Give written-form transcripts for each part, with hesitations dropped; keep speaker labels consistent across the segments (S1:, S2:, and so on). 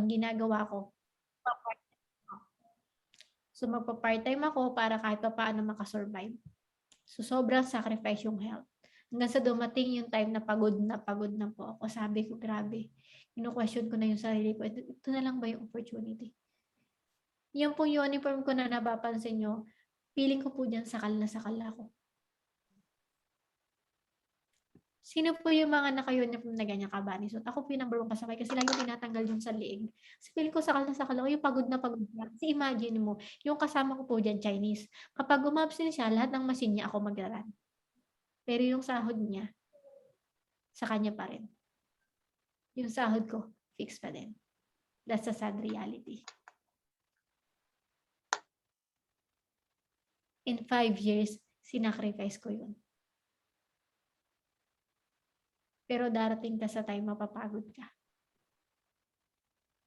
S1: ginagawa ko, so magpa-part-time ako para kahit papaano makasurvive. So sobrang sacrifice yung health. Hanggang sa dumating yung time na pagod na po ako. Sabi ko, grabe. Ino-question ko na yung sarili ko. Ito na lang ba yung opportunity? Yan po yung uniform ko na napapansin nyo. Feeling ko po dyan sakal na sakal ako. Sino po yung mga naka-uniform na ganyan kabani? So, ako po yung number 1 kasabay kasi lagi tinatanggal yung sa leeg. Kasi feeling ko sakal na sakal ako, yung pagod na pagod na. Kasi imagine mo, yung kasama ko po dyan, Chinese. Kapag umabsent siya, lahat ng machine niya ako mag-run. Pero yung sahod niya, sa kanya pa rin. Yung sahod ko, fixed pa din. That's a sad reality. In 5 years, sinacrifice ko yun. Pero darating ka sa time, mapapagod ka.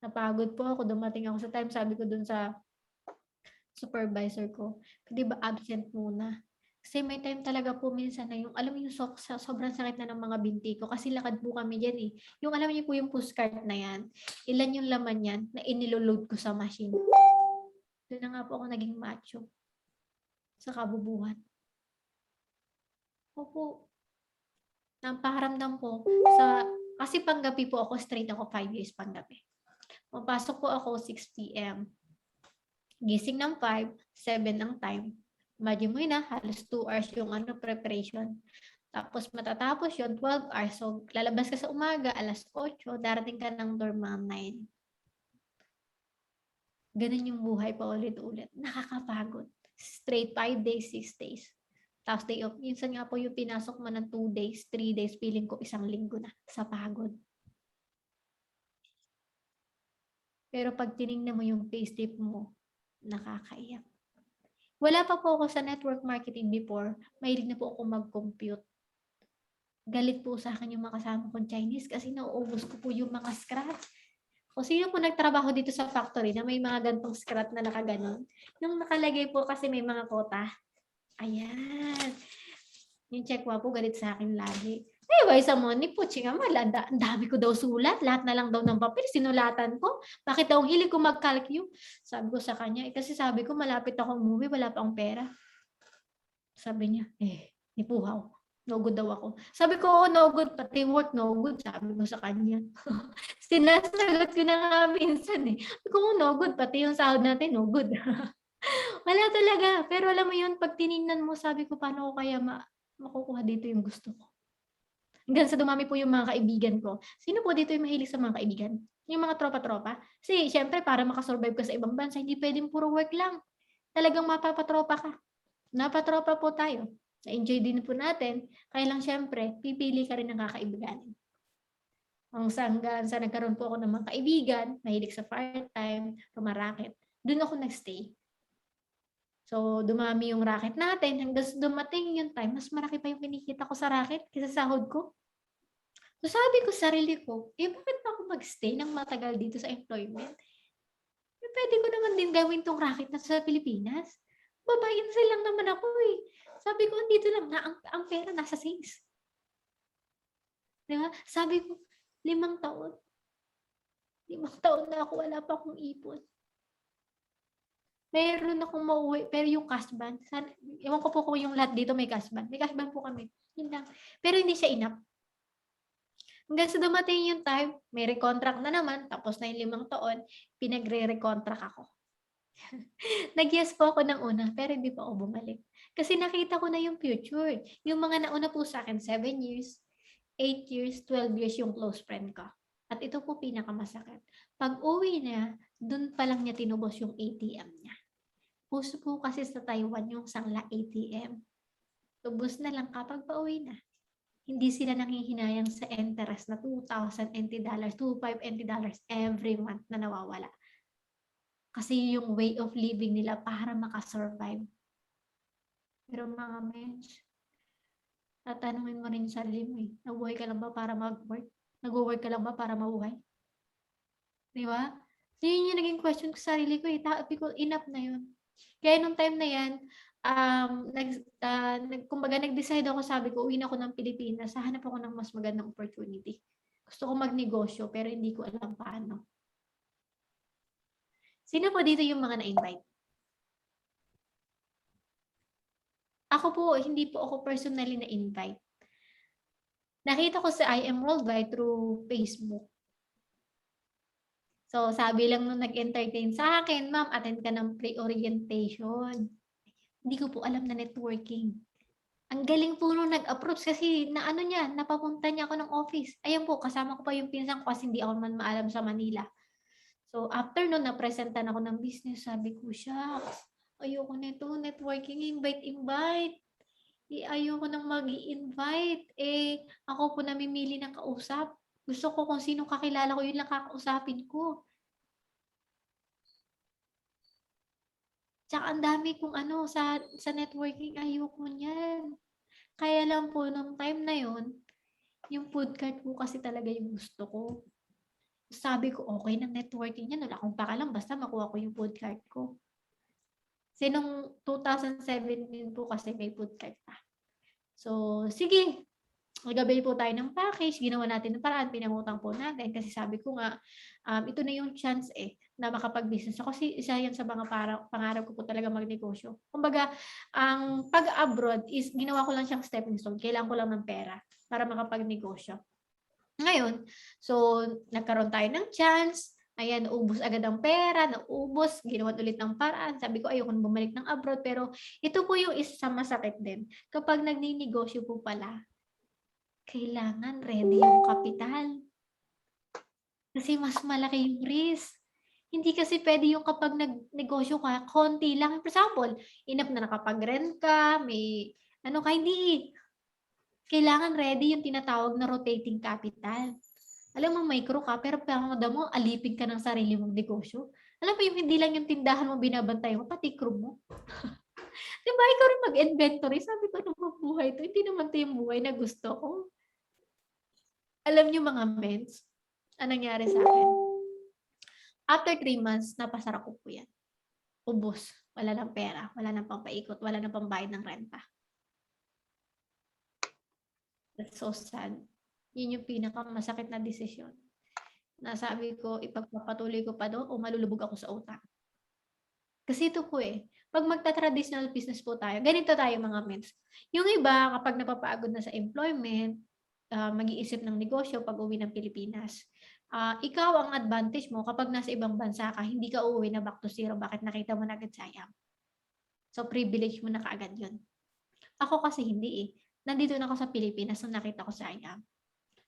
S1: Napagod po ako, dumating ako sa time, sabi ko dun sa supervisor ko, di ba absent muna? Kasi may time talaga po minsan na yung, alam mo yung sobrang sakit na ng mga binti ko kasi lakad po kami dyan eh. Yung alam niyo po yung pushcart na yan, ilan yung laman yan na iniloload ko sa machine. Doon na nga po ako naging macho sa kabubuhan. Opo. Napaharamdam po sa, kasi panggabi po ako, straight ako 5 years panggabi. Mapasok po ako 6 p.m. Gising ng 5, 7 ang time. Imagine mo yun halos 2 hours yung preparation. Tapos matatapos yun, 12 hours. So, lalabas ka sa umaga, alas 8, darating ka ng dorm mga 9. Ganun yung buhay pa ulit-ulit. Nakakapagod. Straight 5 days, 6 days. Tapos day off. Minsan nga po yung pinasok mo ng 2 days, 3 days, feeling ko 1 linggo na sa pagod. Pero pag tinignan mo yung payslip mo, nakakaiyak. Wala pa po ako sa network marketing before. Mahilig na po ako mag-compute. Galit po sa akin yung mga kasama kong Chinese kasi nauubos ko po yung mga scratch. O sino po nagtrabaho dito sa factory na may mga gantong scratch na nakaganon? Yung nakalagay po kasi may mga kota. Ayan. Yung checkwa po galit sa akin lagi. Ay, sa money po, chinga malanda. Ang dami ko daw sulat. Lahat na lang daw ng papel. Sinulatan ko. Bakit daw hilig ko mag-calculate? Sabi ko sa kanya, kasi sabi ko malapit ako umuwi, wala pa akong pera. Sabi niya, nipuhaw. No good daw ako. Sabi ko, no good. Pati work, no good. Sabi ko sa kanya. Sinasagot ko na nga minsan eh. Sabi ko, no good. Pati yung sahod natin, no good. Wala talaga. Pero alam mo yun, pag tinignan mo, sabi ko, paano ko kaya makukuha dito yung gusto ko? Hanggang sa dumami po yung mga kaibigan ko. Sino po dito yung mahilig sa mga kaibigan? Yung mga tropa-tropa? Kasi, syempre, para makasurvive ka sa ibang bansa, hindi pwedeng puro work lang. Talagang mapapatropa ka. Napatropa po tayo. Na-enjoy din po natin. Kaya lang, syempre, pipili ka rin ng kakaibiganin. Ang sanggan sa nagkaroon po ako ng mga kaibigan, mahilig sa part-time, rumaraket. Doon ako nagstay. So, dumami yung racket natin. Hanggang dumating yung time, mas malaki pa yung kinikita ko sa racket kaysa sahod ko. So, sabi ko sa sarili ko, bakit pa ako magstay ng matagal dito sa employment? Pwede ko naman din gawin tong racket na sa Pilipinas. Babayin lang naman ako eh. Sabi ko, andito lang na, ang pera nasa savings. Diba? Sabi ko, 5 taon. 5 taon na ako, wala pa akong ipon. Meron akong mauwi, pero yung cash band, ewan ko po kung yung lahat dito may cash band. May cash band po kami. Yun lang. Pero hindi siya enough. Hanggang sa dumating yung time, may recontract na naman, tapos na yung 5 taon, pinagre-recontract ako. Nag-yes po ako ng una, pero hindi pa ako bumalik. Kasi nakita ko na yung future. Yung mga nauna po sa akin, 7 years, 8 years, 12 years yung close friend ko. At ito po pinakamasakit. Pag uwi niya, dun pa lang niya tinubos yung ATM niya. Uso po kasi sa Taiwan yung sangla ATM. Tubos na lang kapag pauwi na. Hindi sila nanghihinayang sa interest na $2,000 NT, $2,500 NT every month na nawawala. Kasi yung way of living nila para makasurvive. Pero mga mensch, tatanungin mo rin sa sarili mo eh, nabuhay ka lang ba para mag-work? Nag-work ka lang ba para mabuhay? Di ba? So yun yung naging question ko sa sarili ko eh. Sabi ko, enough na yun. Kaya nung time na yan, kumbaga nag-decide ako, sabi ko, uwi na ako ng Pilipinas, hahanap ako ng mas magandang opportunity. Gusto ko magnegosyo, pero hindi ko alam paano. Sino po dito yung mga na-invite? Ako po, hindi po ako personally na-invite. Nakita ko sa I Am Worldwide through Facebook. So, sabi lang nung nag-entertain sa akin, ma'am, attend ka ng pre-orientation. Hindi ko po alam na networking. Ang galing po nung nag-approach kasi na ano niya, napapunta niya ako ng office. Ayan po, kasama ko pa yung pinsan ko kasi hindi ako man maalam sa Manila. So, after nun, napresentan ako ng business. Sabi ko, shucks, ayoko nito, networking, invite. Ayoko nang mag-i-invite. Ako po namimili ng kausap. Gusto ko kung sino kakilala ko, yun lang kakausapin ko. Tsaka ang dami kong sa networking, ayoko niyan. Kaya lang po, nung time na yon, yung food cart po kasi talaga yung gusto ko. Sabi ko, okay na networking yan. Wala akong pakalam, basta makuha ko yung food cart ko. Kasi nung 2017 po kasi may food cart pa. So, sige, nag-avail po tayo ng package, ginawa natin ng paraan, pinangutang po natin kasi sabi ko nga, ito na yung chance na makapag-business ako kasi isa yan sa mga pangarap ko po talaga magnegosyo. Kumbaga, ang pag-abroad is ginawa ko lang siyang stepping stone. Kailangan ko lang ng pera para makapagnegosyo. Ngayon, so nagkaroon tayo ng chance, ayan, naubos agad ang pera, naubos, ginawa ulit ng paraan. Sabi ko, ayoko na bumalik ng abroad, pero ito po yung isa sa masakit din. Kapag nagninegosyo po pala, kailangan ready yung kapital. Kasi mas malaki yung risk. Hindi kasi pwede yung kapag nagnegosyo ka, konti lang. For example, enough na nakapag-rent ka, may hindi. Kailangan ready yung tinatawag na rotating capital. Alam mo, micro ka, pero parang mo, alipin ka ng sarili mong negosyo. Alam mo yung hindi lang yung tindahan mo binabantay mo, pati crew mo. Diba, ikaw rin mag-inventory. Sabi ko, ano buhay to? Hindi naman to yung buhay na gusto ko. Alam niyo mga mens, anong nangyari sa akin? After 3 months, napasara ko po yan. Ubos. Wala ng pera. Wala nang pampaikot. Wala nang pambayad ng renta. That's so sad. Yun yung pinakamasakit na desisyon. Nasabi ko, ipagpapatuloy ko pa doon o malulubog ako sa utang. Kasi ito po pag magta-traditional business po tayo, ganito tayo mga mens. Yung iba, kapag napapagod na sa employment, mag-iisip ng negosyo pag uwi ng Pilipinas. Ikaw ang advantage mo kapag nasa ibang bansa ka, hindi ka uuwi na back to zero. Bakit nakita mo na agad sayang? So, privilege mo na kaagad yun. Ako kasi hindi Nandito na ako sa Pilipinas nung nakita ko sayang.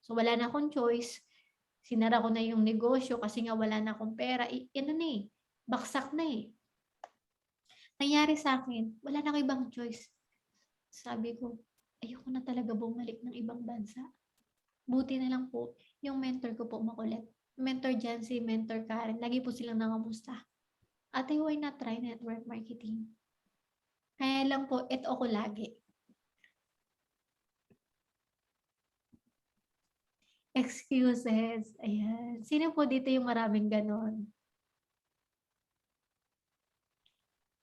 S1: So, wala na akong choice. Sinara ko na yung negosyo kasi nga wala na akong pera. Baksak na Nangyari sa akin, wala na akong ibang choice. Sabi ko, ayoko na talaga bumalik ng ibang bansa. Buti na lang po, yung mentor ko po makulit. Mentor Jancy, mentor Karen, lagi po silang nangamusta. Ate, why not try network marketing? Kaya lang po, ito ako lagi. Excuses. Ayan. Sino po dito yung maraming ganon?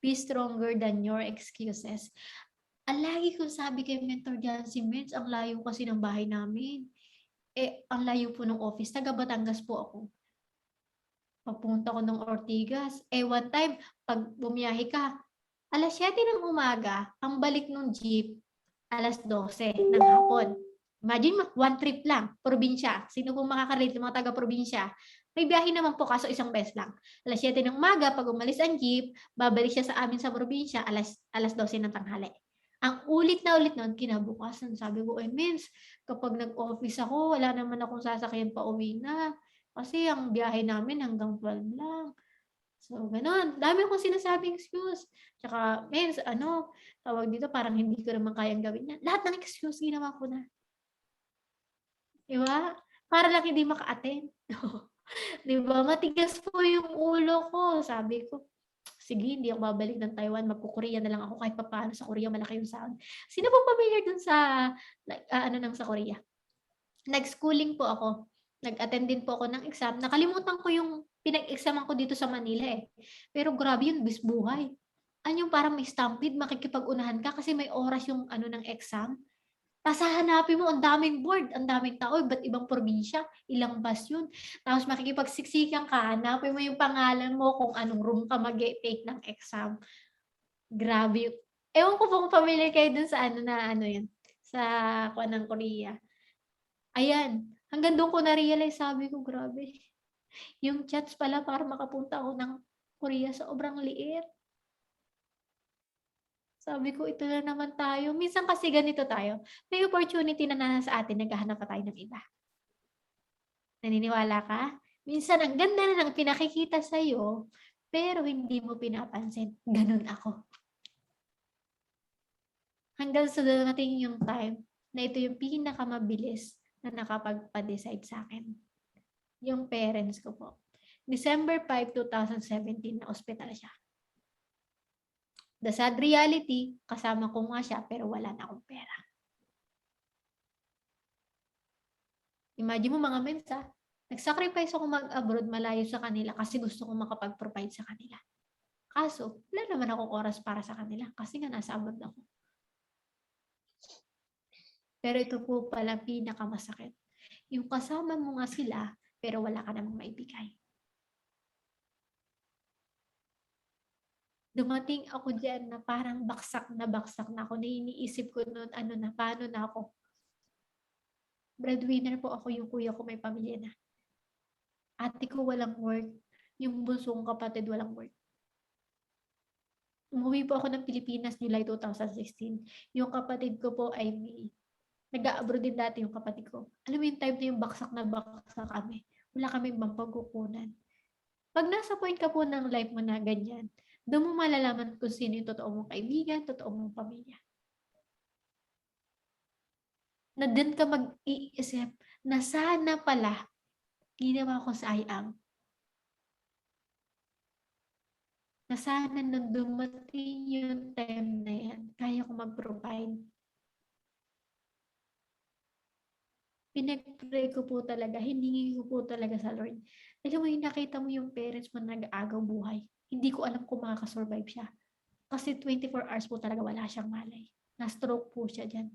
S1: Be stronger than your excuses. Ang lagi kong sabi kay Mentor Jancy, Mens, ang layo kasi ng bahay namin. Ang layo po ng office. Taga Batangas po ako. Papunta ko ng Ortigas. One time, pag bumiyahe ka, alas 7 ng umaga, ang balik ng jeep, alas 12 ng hapon. Imagine, one trip lang, probinsya. Sino pong makakarelate ng mga taga-probinsya? May biyahe naman po, kaso isang beses lang. Alas 7 ng umaga, pag umalis ang jeep, babalik siya sa amin sa probinsya, alas 12 ng tanghali. Ang ulit na ulit noon, kinabukasan, sabi ko, mens, kapag nag-office ako, wala naman akong sasakyan pa uwi na. Kasi ang biyahe namin hanggang 12 lang. So, ganun. Dami akong sinasabing excuse. Tsaka, mens, tawag dito, parang hindi ko naman kayang gawin yan. Lahat ng excuse, ginawa ko na. Diba? Para lang hindi maka-attend. Diba? Matigas po yung ulo ko. Sabi ko, sige, hindi ako babalik ng Taiwan. Magko-Korea na lang ako kahit papaano sa Korea. Malaki yung sound. Sino po familiar dun sa, sa Korea? Nag-schooling po ako. Nag-attend din po ako ng exam. Nakalimutan ko yung pinag-examan ko dito sa Manila Pero grabe yun, bisbuhay. Yung parang may stampede, makikipag-unahan ka kasi may oras yung ng exam. Tapos hahanapin mo, ang daming board, ang daming tao, iba't ibang probinsya, ilang bus yun. Tapos makikipagsiksikan ka, hanapin mo yung pangalan mo kung anong room ka mag-take ng exam. Grabe. Ewan ko kung familiar kayo dun sa ano na ano yun, sa kuwan ng Korea. Ayan, hanggang doon ko na-realize, sabi ko, grabe. Yung chats pala para makapunta ako ng Korea sobrang liit. Sabi ko, ito na naman tayo. Minsan kasi ganito tayo, may opportunity na nasa atin, naghahanap pa tayo ng iba. Naniniwala ka? Minsan ang ganda na ng pinakikita sa'yo, pero hindi mo pinapansin. Ganun ako. Hanggang sa dumating yung time na ito yung pinakamabilis na nakapagpa-decide sa akin. Yung parents ko po. December 5, 2017 na ospital siya. The sad reality, kasama ko nga siya pero wala na akong pera. Imagine mo mga mensa, nag-sacrifice ako mag-abroad malayo sa kanila kasi gusto kong makapag-provide sa kanila. Kaso, wala naman akong oras para sa kanila kasi nga nasa abroad ako. Pero ito po pala pinakamasakit. Yung kasama mo nga sila, pero wala ka namang maibigay. Dumating ako dyan na parang baksak na ako. Na iniisip ko noon, ano na, paano na ako. Breadwinner po ako, yung kuya ko may pamilya na. Ate ko walang work. Yung bunsong kapatid walang work. Umuwi po ako ng Pilipinas July 2016. Yung kapatid ko po ay nag-a-abroad din dati yung kapatid ko. Alam mo yung time na yung baksak na baksak kami. Wala kami ibang pagkukunan. Pag nasa point ka po ng life mo na ganyan, doon mo malalaman kung sino yung totoo mong kaibigan, totoo mong pamilya. Na din ka mag-iisip na sana pala ginawa ko sa IAM. Na sana nung dumating yung time na yan, kaya ko mag-provide. Pinag-pray ko po talaga, hiningi ko po talaga sa Lord. Alam mo yung nakita mo yung parents mo nag-aagaw buhay. Hindi ko alam kung makakasurvive siya. Kasi 24 hours po talaga wala siyang malay. Na-stroke po siya dyan.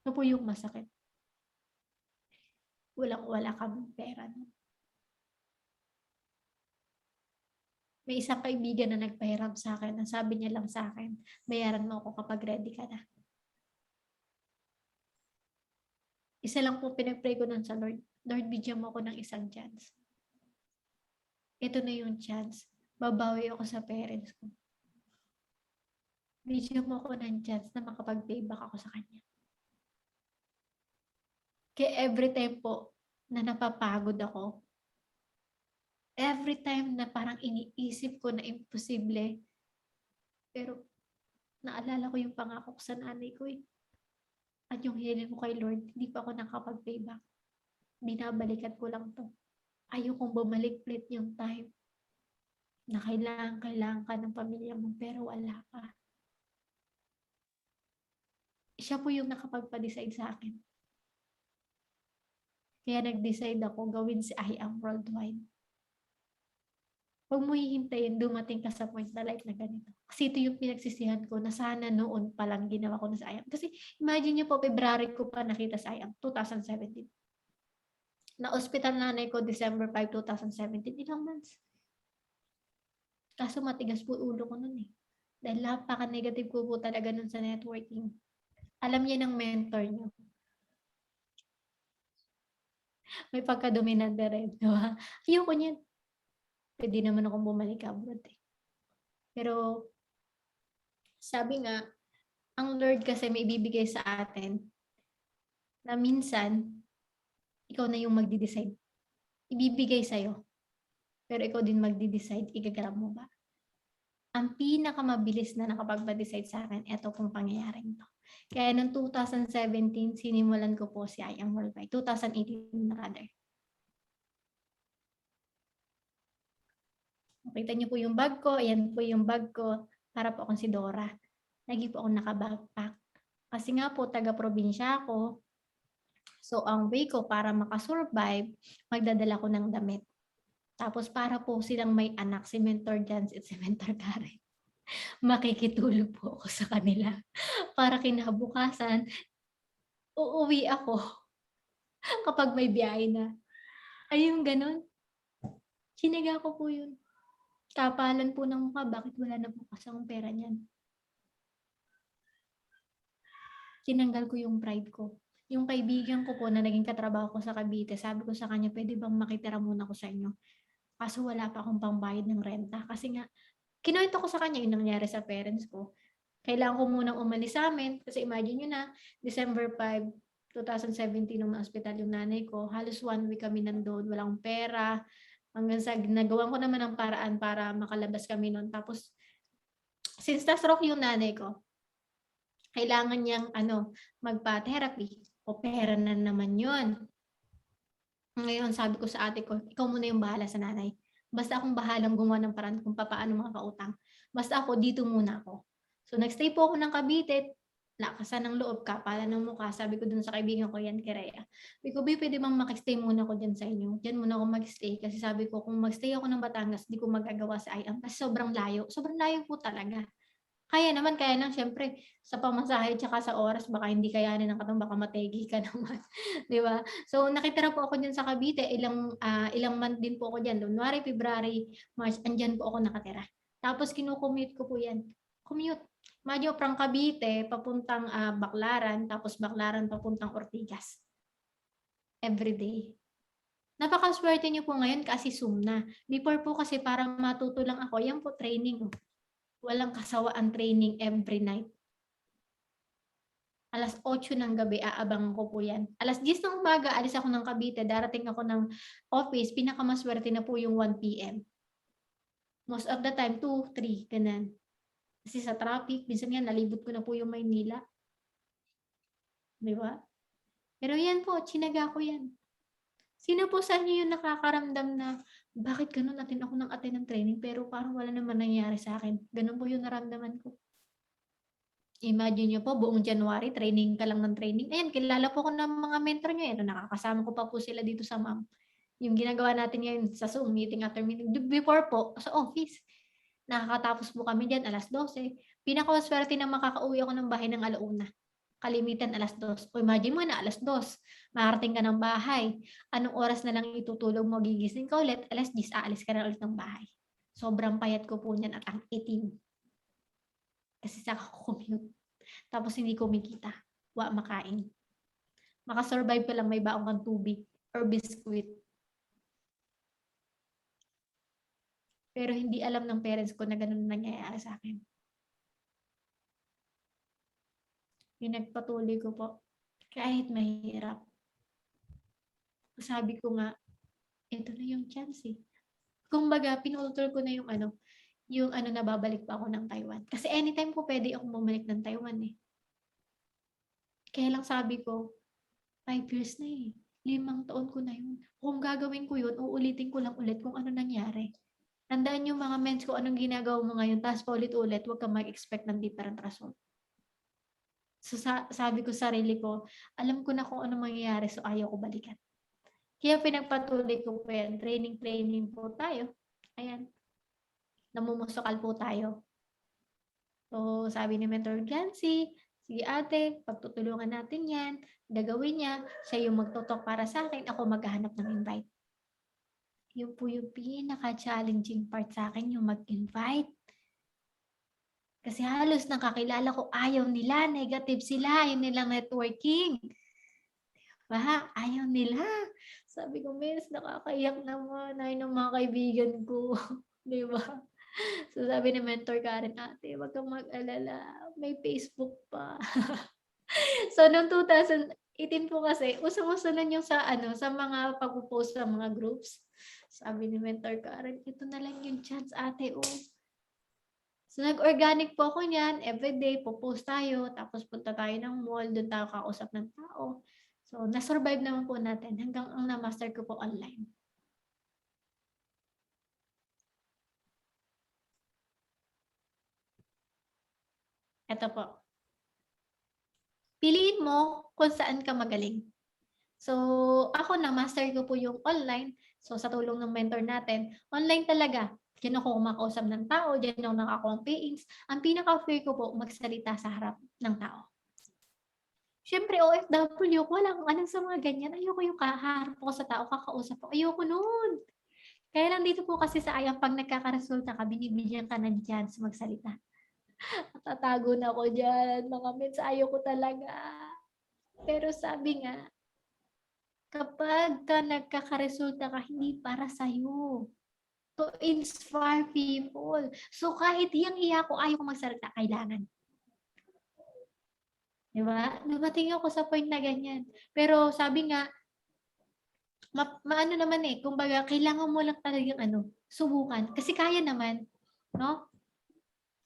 S1: Ano po yung masakit? Walang-wala kang pera. No? May isang kaibigan na nagpahiram sa akin. Ang sabi niya lang sa akin, bayaran mo ako kapag ready ka na. Isa lang po pinag-pray ko nun sa Lord. Lord, bigyan mo ako ng isang chance. Ito na yung chance. Babawi ako sa parents ko. Bigyan mo ako ng chance na makapag-payback ako sa kanya. Kaya every time po na napapagod ako, every time na parang iniisip ko na imposible, pero naalala ko yung pangako ko sa nanay ko eh. At yung hiling ko kay Lord, hindi pa ako nakapag-payback. Binabalikan ko lang to. Ayokong bumalik ulit yung time na kailangan ka ng pamilya mo pero wala ka. Siya po yung nakapagpa-decide sa akin. Kaya nag-decide ako gawin si I Am Worldwide. Huwag mo hihintayin dumating ka sa point na life na ganito. Kasi ito yung pinagsisihan ko na sana noon pa lang ginawa ko na sa IAM. Kasi imagine nyo po, February ko pa nakita sa IAM, 2017. Na-hospital nanay ko December 5, 2017. Ilang months. Kaso matigas po ulo ko nun eh. Dahil napaka-negative ko po talaga nun sa networking. Alam niya ng mentor niyo. May pagka-dominante rin. Diba? Ayoko niyan. Pwede naman akong bumalik abroad eh. Pero sabi nga, ang Lord kasi may ibibigay sa atin na minsan, ikaw na yung magdi-decide. Ibibigay sa'yo. Pero ikaw din magdi-decide, igagrab mo ba? Ang pinakamabilis na nakapagpa-decide sa akin, ito pong pangyayaring to. Kaya noong 2017, sinimulan ko po si I Am Worldwide. 2018 rather. Makita niyo po yung bag ko. Ayan po yung bag ko. Para po akong si Dora. Lagi po akong naka-backpack. Kasi nga po, taga-probinsya ako. So, ang way ko para makasurvive, magdadala ko ng damit. Tapos para po silang may anak, si Mentor Jans at si Mentor Karen. Makikitulog po ako sa kanila. Para kinabukasan, uuwi ako kapag may biyahe na. Ay yung gano'n. Chinaga ko po yun. Kapalan po ng mukha, bakit wala na po kasi akong pera niyan. Tinanggal ko yung pride ko. Yung kaibigan ko po na naging katrabaho ko sa Cavite, sabi ko sa kanya, pwede bang makitira muna ako sa inyo? Kaso wala pa akong pambayad ng renta. Kasi nga, kinuwento ko sa kanya yung nangyari sa parents ko. Kailangan ko munang umalis sa amin. Kasi imagine nyo na, December 5, 2017 nung na-hospital yung nanay ko. Halos 1 week kami nandun. Wala akong pera. Hanggang sa nagawan ko naman ang paraan para makalabas kami nun. Tapos, since na-stroke yung nanay ko, kailangan niyang magpa-therapy. O pera na naman yun. Ngayon, sabi ko sa ate ko, ikaw muna yung bahala sa nanay. Basta akong bahalang gumawa ng paraan kung paano makakautang. Basta ako, dito muna ako. So, nagstay po ako ng Cavite. Lakasan ng loob, kapalan ng mukha. Sabi ko dun sa kaibigan ko, yan, Kirea. Sabi ko, pwede bang makistay muna ako dyan sa inyo? Dyan muna ako magstay. Kasi sabi ko, kung magstay ako ng Batangas, di ko magagawa sa IAM. Kasi sobrang layo. Sobrang layo po talaga. Kaya naman, kaya lang syempre sa pamasahe tsaka sa oras baka hindi kayanin ng katong baka mategi ka naman, 'di ba? So nakitira po ako diyan sa Cavite, ilang month din po ako diyan, January, February, March, andiyan po ako nakatira. Tapos kino-commute ko po 'yan. Commute. Imagine from Cavite papuntang Baclaran, tapos Baclaran papuntang Ortigas. Every day. Napakaswerte niyo po ngayon kasi Zoom na. Before po kasi para matuto lang ako, yan po training. Walang kasawaan training every night. Alas 8 ng gabi, aabangan ko po yan. Alas 10 ng umaga, alis ako ng Cavite, darating ako ng office, pinakamaswerte na po yung 1 p.m. Most of the time, 2, 3, ganun. Kasi sa traffic, minsan nga, nalibot ko na po yung Maynila. Di ba? Pero yan po, chinaga ko yan. Sino po sa inyo yung nakakaramdam na bakit ganun natin ako ng attend ng training pero parang wala naman nangyari sa akin. Ganun po yung naramdaman ko. Imagine nyo po, buong January, training ka lang ng training. Ayan, kilala po ko ng mga mentor nyo. Ayan, nakakasama ko pa po sila dito sa MAM. Yung ginagawa natin ngayon sa Zoom, meeting after meeting. Before po, sa office, nakakatapos po kami dyan, alas 12. Pinakaswerte na makakauwi ako ng bahay ng alauna. Kalimitan, alas 2. O imagine mo na, alas 2. Makarating ka ng bahay. Anong oras na lang itutulog mo, gigising ka ulit, alas 10, aalis ka na ulit ng bahay. Sobrang payat ko po niyan at ang itim. Kasi sa commute. Tapos hindi kumikita. Wa makain. Makasurvive ka lang may baong kang tubig or biskuit. Pero hindi alam ng parents ko na ganun nangyayari sa akin. Pinagpatuloy ko po. Kahit mahirap. Sabi ko nga, ito na yung chance eh. Kumbaga, pinutol ko na yung na babalik pa ako ng Taiwan. Kasi anytime po pwede akong bumalik ng Taiwan eh. Kaya lang sabi ko, 5 years na eh. 5 taon ko na yun. Kung gagawin ko yun, uulitin ko lang ulit kung ano nangyari. Tandaan yung mga mens ko anong ginagawa mo ngayon, tapos paulit-ulit, huwag kang mag-expect ng different result. So sabi ko sa sarili ko, alam ko na kung ano mangyayari, so ayaw ko balikan. Kaya pinagpatuloy ko po yan. Training po tayo. Ayan. Namumusukal po tayo. So, sabi ni Mentor Glancy, sige ate, pagtutulungan natin yan, gagawin niya, siya yung magtutok para sa akin, ako maghahanap ng invite. Yun po yung pinaka-challenging part sa akin, yung mag-invite. Kasi halos nakakilala ko, ayaw nila, negative sila, ayaw nilang networking. Diba? Ayaw nila. Sabi ko, miss, nakakaiyak naman, ayaw ng mga kaibigan ko. Diba? So sabi ni Mentor Karen, ate, wag kang mag-alala, may Facebook pa. So noong 2018 po kasi, usong-uso na yung sa mga pag-post sa mga groups. Sabi ni Mentor Karen, ito na lang yung chance ate, oh. So nag-organic po ako niyan, everyday po-post tayo, tapos punta tayo ng mall, doon tayo kausap ng tao. So na-survive naman po natin hanggang ang na-master ko po online. Ito po. Piliin mo kung saan ka magaling. So, ako na-master ko po yung online. So, sa tulong ng mentor natin, online talaga. Diyan ako kumakausap ng tao, diyan ako nakakuha ng payings. Ang pinaka-fear ko po, magsalita sa harap ng tao. Siyempre OFW ko, walang ano sa mga ganyan. Ayoko yung kaharap ko sa tao, kakausap ko. Ayoko nun. Kaya lang dito po kasi sa IAM, 'pag nagkakaresulta ka, binibigyan ka ng chance magsalita. Natatago na ako diyan, mga mets, ayaw ko talaga. Pero sabi nga, kapagka nagkakaresulta ka, hindi para sa'yo. To inspire people. So kahit hiyang-hiya ako, ayaw ko magsalita, kailangan. 'Di ba? Dumating ako sa point na ganyan. Pero sabi nga, maano naman eh, kumbaga kailangan mo lang talagang ano, subukan. Kasi kaya naman, no?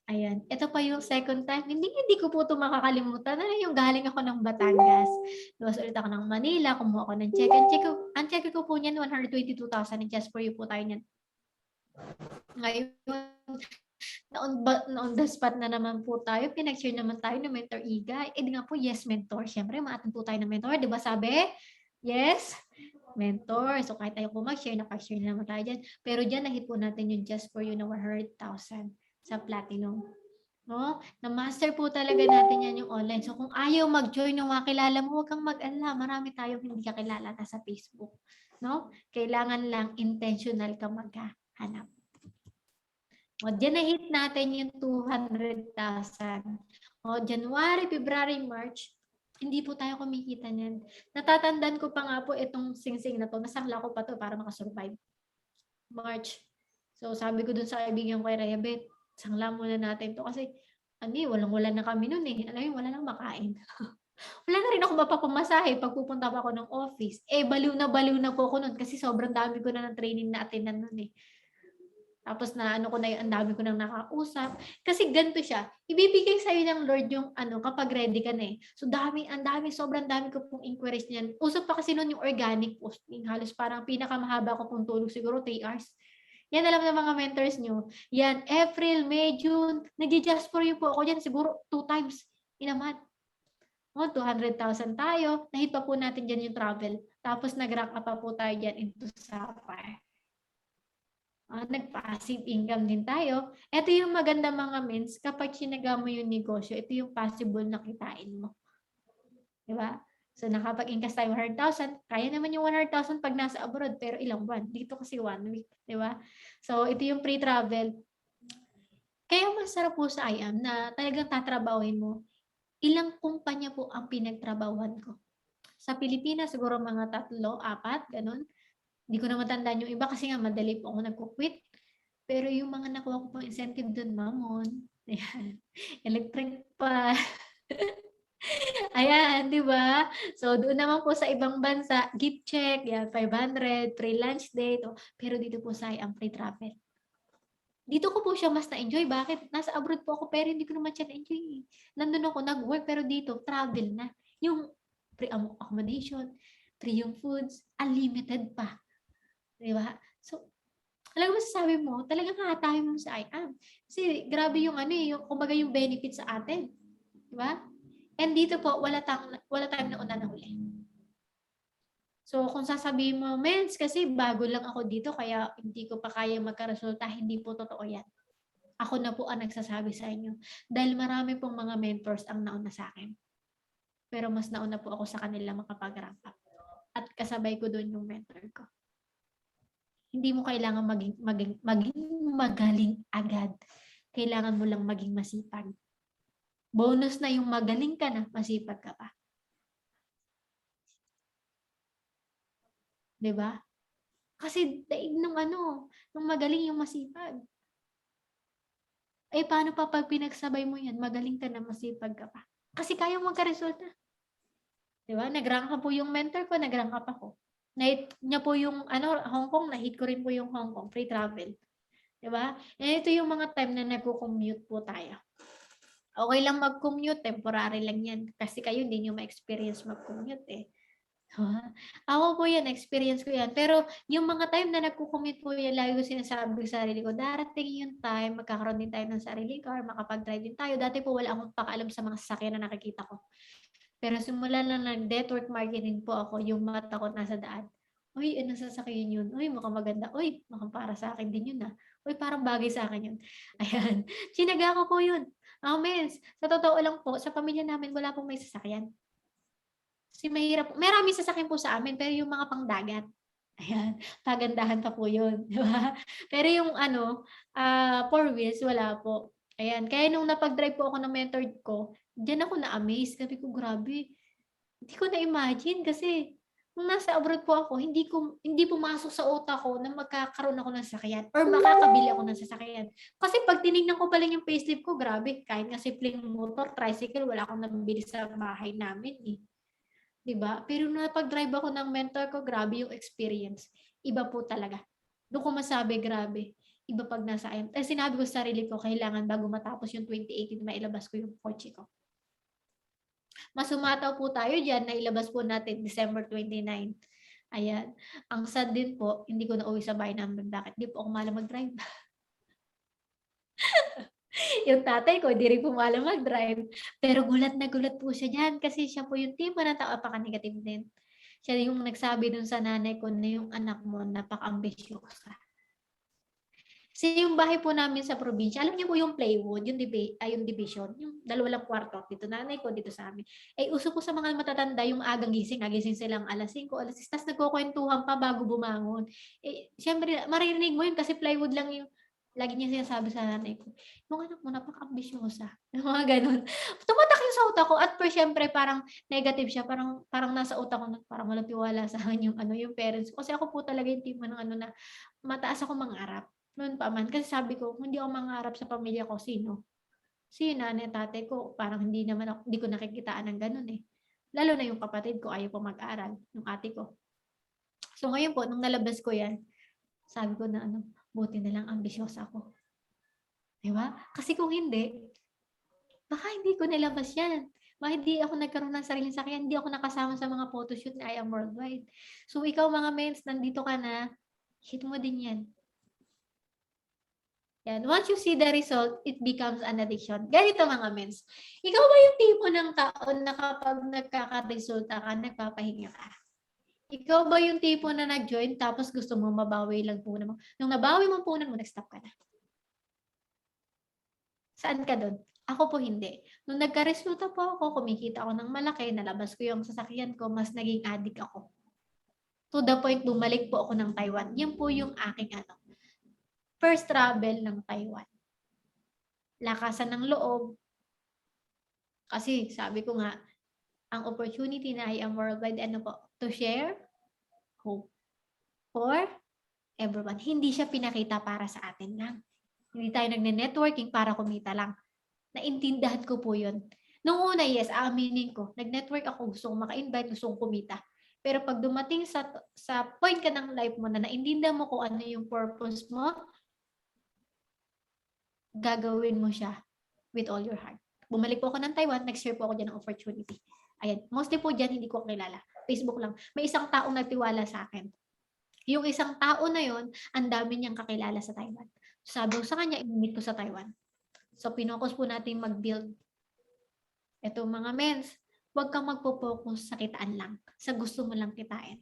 S1: Ayan, ito pa yung second time, hindi ko po ito makakalimutan. Ano yung galing ako ng Batangas. Luwas ulit ako ng Manila, kumuha ako ng check. Ang check ko po niyan, 122,000. And just for you po tayo niyan. Ngayon, na on the spot na naman po tayo. Pinag-share naman tayo ng Mentor Iga. Eh di nga po, yes, mentor. Siyempre, maatin po tayo ng mentor. Di ba sabi? Yes, mentor. So kahit tayo po mag-share, napag-share na naman tayo dyan. Pero dyan, nahit po natin yung just for you na 100,000 sa Platinum. No? Na-master po talaga natin yan yung online. So kung ayaw mag-join yung mga kilala mo, huwag kang mag-alala. Marami tayong hindi kakilala na sa Facebook. No? Kailangan lang intentional ka maghanap. O, dyan na-hit natin yung 200,000. O, January, February, March, hindi po tayo kumikita niyan. Natatandaan ko pa nga po itong sing-sing na to. Nasangla ko pa to para makasurvive. March. So, sabi ko dun sa kaibigan ko kay Rebe, sangla muna natin to kasi walang-wala na kami nun eh. Alam mo, wala nang makain. Wala na rin ako mapapamasahe pag pupunta pa ako ng office. Eh, baliw na po ako nun kasi sobrang dami ko na ng training na attendan nun eh. Tapos na ano ko na ang dami ko nang nakausap. Kasi ganito siya, ibibigay sa'yo ng Lord yung ano, kapag ready ka na eh. So sobrang dami ko pong inquiries niyan. Usap pa kasi noon yung organic posting. Halos parang pinakamahaba ko pong tulog siguro 3 hours. Yan alam ng mga mentors nyo. Yan, April, May, June, nag-just for you po ako dyan siguro 2 times in a month. 200,000 tayo. Nahit pa po natin dyan yung travel. Tapos nag-rank up pa po tayo dyan into Sapphire. Nag-passive income din tayo. Ito yung maganda mga mins, kapag sinaga mo yung negosyo, ito yung possible na kitain mo. Diba? So, nakapag-ingkas tayo 100,000, kaya naman yung 100,000 pag nasa abroad, pero ilang buwan? Dito kasi 1 week. Diba? So, ito yung pre-travel. Kaya masarap po sa IAM na talagang tatrabahuin mo. Ilang kumpanya po ang pinagtrabahuan ko? Sa Pilipinas, siguro mga 3, 4, ganun. Hindi ko na matandaan yung iba kasi nga madali po ako nagko-quit. Pero yung mga nakuha ko pang incentive doon, mamon. Ayan. Electric pa. Ayan, di ba? So, doon naman po sa ibang bansa, gift check, yan, 500, free lunch date. Pero dito po sa ang free travel. Dito ko po siya mas na-enjoy. Bakit? Nasa abroad po ako, pero hindi ko naman siya na-enjoy. Nandun ako, nag-work, pero dito, travel na. Yung free accommodation, free yung foods, unlimited pa. Di ba? So, talagang masasabi mo, talagang hahatayin mo sa IAM. Kasi grabe yung yung kumbaga yung benefit sa atin. Di ba? And dito po, wala tayong nauna na huli. So, kung sasabihin mo, mens, kasi bago lang ako dito, kaya hindi ko pa kaya magkaresulta, hindi po totoo yan. Ako na po ang nagsasabi sa inyo. Dahil marami pong mga mentors ang nauna sa akin. Pero mas nauna po ako sa kanila makapag-rank up. At kasabay ko doon yung mentor ko. Hindi mo kailangan maging magaling agad. Kailangan mo lang maging masipag. Bonus na yung magaling ka na, masipag ka pa. 'Di ba? Kasi daig nung nung magaling yung masipag. Eh paano pa pag pinagsabay mo yan, magaling ka na, masipag ka pa? Kasi kaya mo magka-resulta. 'Di ba? Nag-rank up po yung mentor ko, nag-rank up ako. Na-hit niya po yung Hong Kong, na-hit ko rin po yung Hong Kong, free travel. 'Di ba? And ito yung mga time na nagko-commute po tayo. Okay lang mag-commute, temporary lang yan. Kasi kayo hindi nyo ma-experience mag-commute eh. Ako po yan, experience ko yan. Pero yung mga time na nagko-commute po yan, lagi ko sinasabi sa sarili ko, darating yung time, magkakaroon din tayo ng sarili car, makapag-drive din tayo. Dati po wala akong pakaalam sa mga sasakyan na nakikita ko. Pero simula na nag-network marketing po ako, yung mata ko nasa daan. Uy, anong sasakyan yun? Uy, mukhang maganda. Uy, mukhang para sa akin din yun ah. Uy, parang bagay sa akin yun. Ayan. Sinaga ko po yun. Mens, sa totoo lang po, sa pamilya namin, wala pong may sasakyan. Kasi mahirap. Maraming sasakyan po sa amin, pero yung mga pangdagat, ayan, pagandahan pa po yun, di ba? Pero yung ano, 4 wheels, wala po. Ayan, kaya nung napag-drive po ako ng mentor ko, diyan ako na-amaze. Sabi ko, grabe, hindi ko na-imagine kasi nung nasa abroad po ako, hindi pumasok sa utak ko na magkakaroon ako ng sasakyan or makakabili ako ng sasakyan. Kasi pag tinignan ko pa lang yung payslip ko, grabe, kahit nga simpleng motor, tricycle, wala akong nabili sa bahay namin eh. 'Di ba? Pero nung napag-drive ako ng mentor ko, grabe yung experience. Iba po talaga. Doon ko masabi, grabe. Iba pag nasa IM. Eh, sinabi ko sa sarili ko, kailangan bago matapos yung 2018, mailabas ko yung kotse ko. Mas umataw po tayo dyan, nailabas po natin December 29. Ayan. Ang sad din po, hindi ko na uwi sa bahay namin. Bakit? Di po ako malam mag-drive. Yung tatay ko, hindi rin po malam mag-drive. Pero gulat na gulat po siya dyan kasi siya po yung tipo ng tao, napaka-negative din. Siya yung nagsabi dun sa nanay ko na yung anak mo napaka-ambisyosa. Kasi yung bahay po namin sa probinsya, alam niyo po yung plywood, yung division, yung dalawa lang kwarto, dito nanay ko, dito sa amin. Eh, uso po sa mga matatanda yung agang gising, nagising silang alas 5, alas 6, tas nagkukwentuhan pa bago bumangon. Eh, syempre, maririnig mo yun kasi plywood lang yung lagi niya sinasabi sa nanay ko, yung anak mo napaka-ambisyosa. Yung mga ganun. Tumatak yung sa utak ko at per syempre parang negative siya, parang nasa utak ko na parang walang tiwala sa akin yung ano yung parents ko. Kasi ako po talaga yung tipo ng ano na mataas ako mangarap. Noon pa man. Kasi sabi ko, kung hindi ako mangarap sa pamilya ko, sino? Si nanay, tatay ko, parang hindi ko nakikitaan ng ganun eh. Lalo na yung kapatid ko, ayaw pa mag-aral, yung ate ko. So ngayon po, nung nalabas ko yan, sabi ko na ano, buti na lang ambisyosa ako. Diba? Kasi kung hindi, baka hindi ko nilabas yan. Baka hindi ako nagkaroon ng sariling sakyan, hindi ako nakasama sa mga photoshoot ni I Am Worldwide. So ikaw mga mens, nandito ka na, hit mo din yan. Yan. Once you see the result, it becomes an addiction. Ganito mga mens. Ikaw ba yung tipo ng tao na kapag nagkakaresulta ka, nagpapahinga ka? Ikaw ba yung tipo na nag-join tapos gusto mo mabawi lang punan mo? Nung nabawi mo punan mo, nag-stop ka na. Saan ka doon? Ako po hindi. Nung nagka-resulta po ako, kumikita ako ng malaki, nalabas ko yung sasakyan ko, mas naging addict ako. To the point, bumalik po ako ng Taiwan. Yan po yung aking first travel ng Taiwan. Lakasan ng loob. Kasi sabi ko nga, ang opportunity na I Am Worldwide, ano po, to share hope for everyone. Hindi siya pinakita para sa atin lang. Hindi tayo nagne-networking para kumita lang. Naintindahan ko po yun. Nung una, yes, aaminin ko, nag-network ako, gusto kong maka-invite, gusto kong kumita. Pero pag dumating sa point ka ng life mo na naintindihan mo kung ano yung purpose mo, gagawin mo siya with all your heart. Bumalik po ako ng Taiwan, nag-share po ako dyan ng opportunity. Ayan, mostly po dyan, hindi ko kilala. Facebook lang. May isang taong nagtiwala sa akin. Yung isang tao na yon, ang dami niyang kakilala sa Taiwan. Sabi ko sa kanya, i-meet ko sa Taiwan. So, pinokus po natin mag-build. Ito mga mens, huwag kang magpo-focus sa kitaan lang, sa gusto mo lang kitain.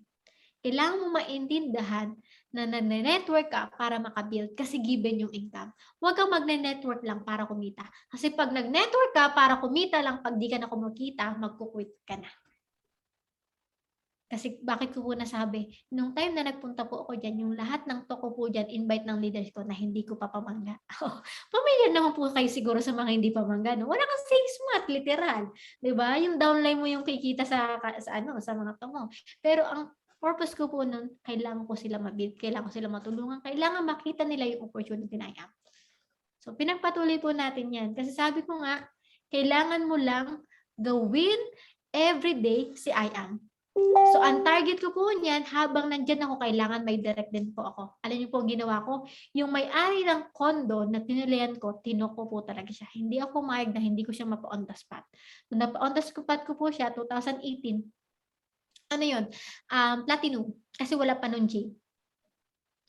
S1: Kailangan mo maintindihan na nag-network ka para makabuild kasi given yung income. Huwag kang magne-network lang para kumita. Kasi pag nag-network ka para kumita lang, pag di ka na kumikita, magkukwit ka na. Kasi bakit ko po nasabi, nung time na nagpunta po ako dyan, yung lahat ng toko po dyan, invite ng leaders ko na hindi ko pa pamangga. Pamilya naman po kayo siguro sa mga hindi pamangga. No? Wala kang sales mat, literal. Diba? Yung downline mo yung kikita sa mga tomo. Pero ang purpose ko po nun, kailangan ko sila mabuild, kailangan ko sila matulungan, kailangan makita nila yung opportunity na yan. So, pinagpatuloy po natin yan. Kasi sabi ko nga, kailangan mo lang gawin everyday si I am. So, ang target ko po niyan, habang nandyan ako, kailangan may direct din po ako. Alam niyo po, ginawa ko, yung may-ari ng condo na tinulian ko, tinoko po talaga siya. Hindi ako mayag na hindi ko siya mapa-on the spot. Nung napa-on the spot ko po siya, 2018, ano yun, platinum. Kasi wala pa nun G.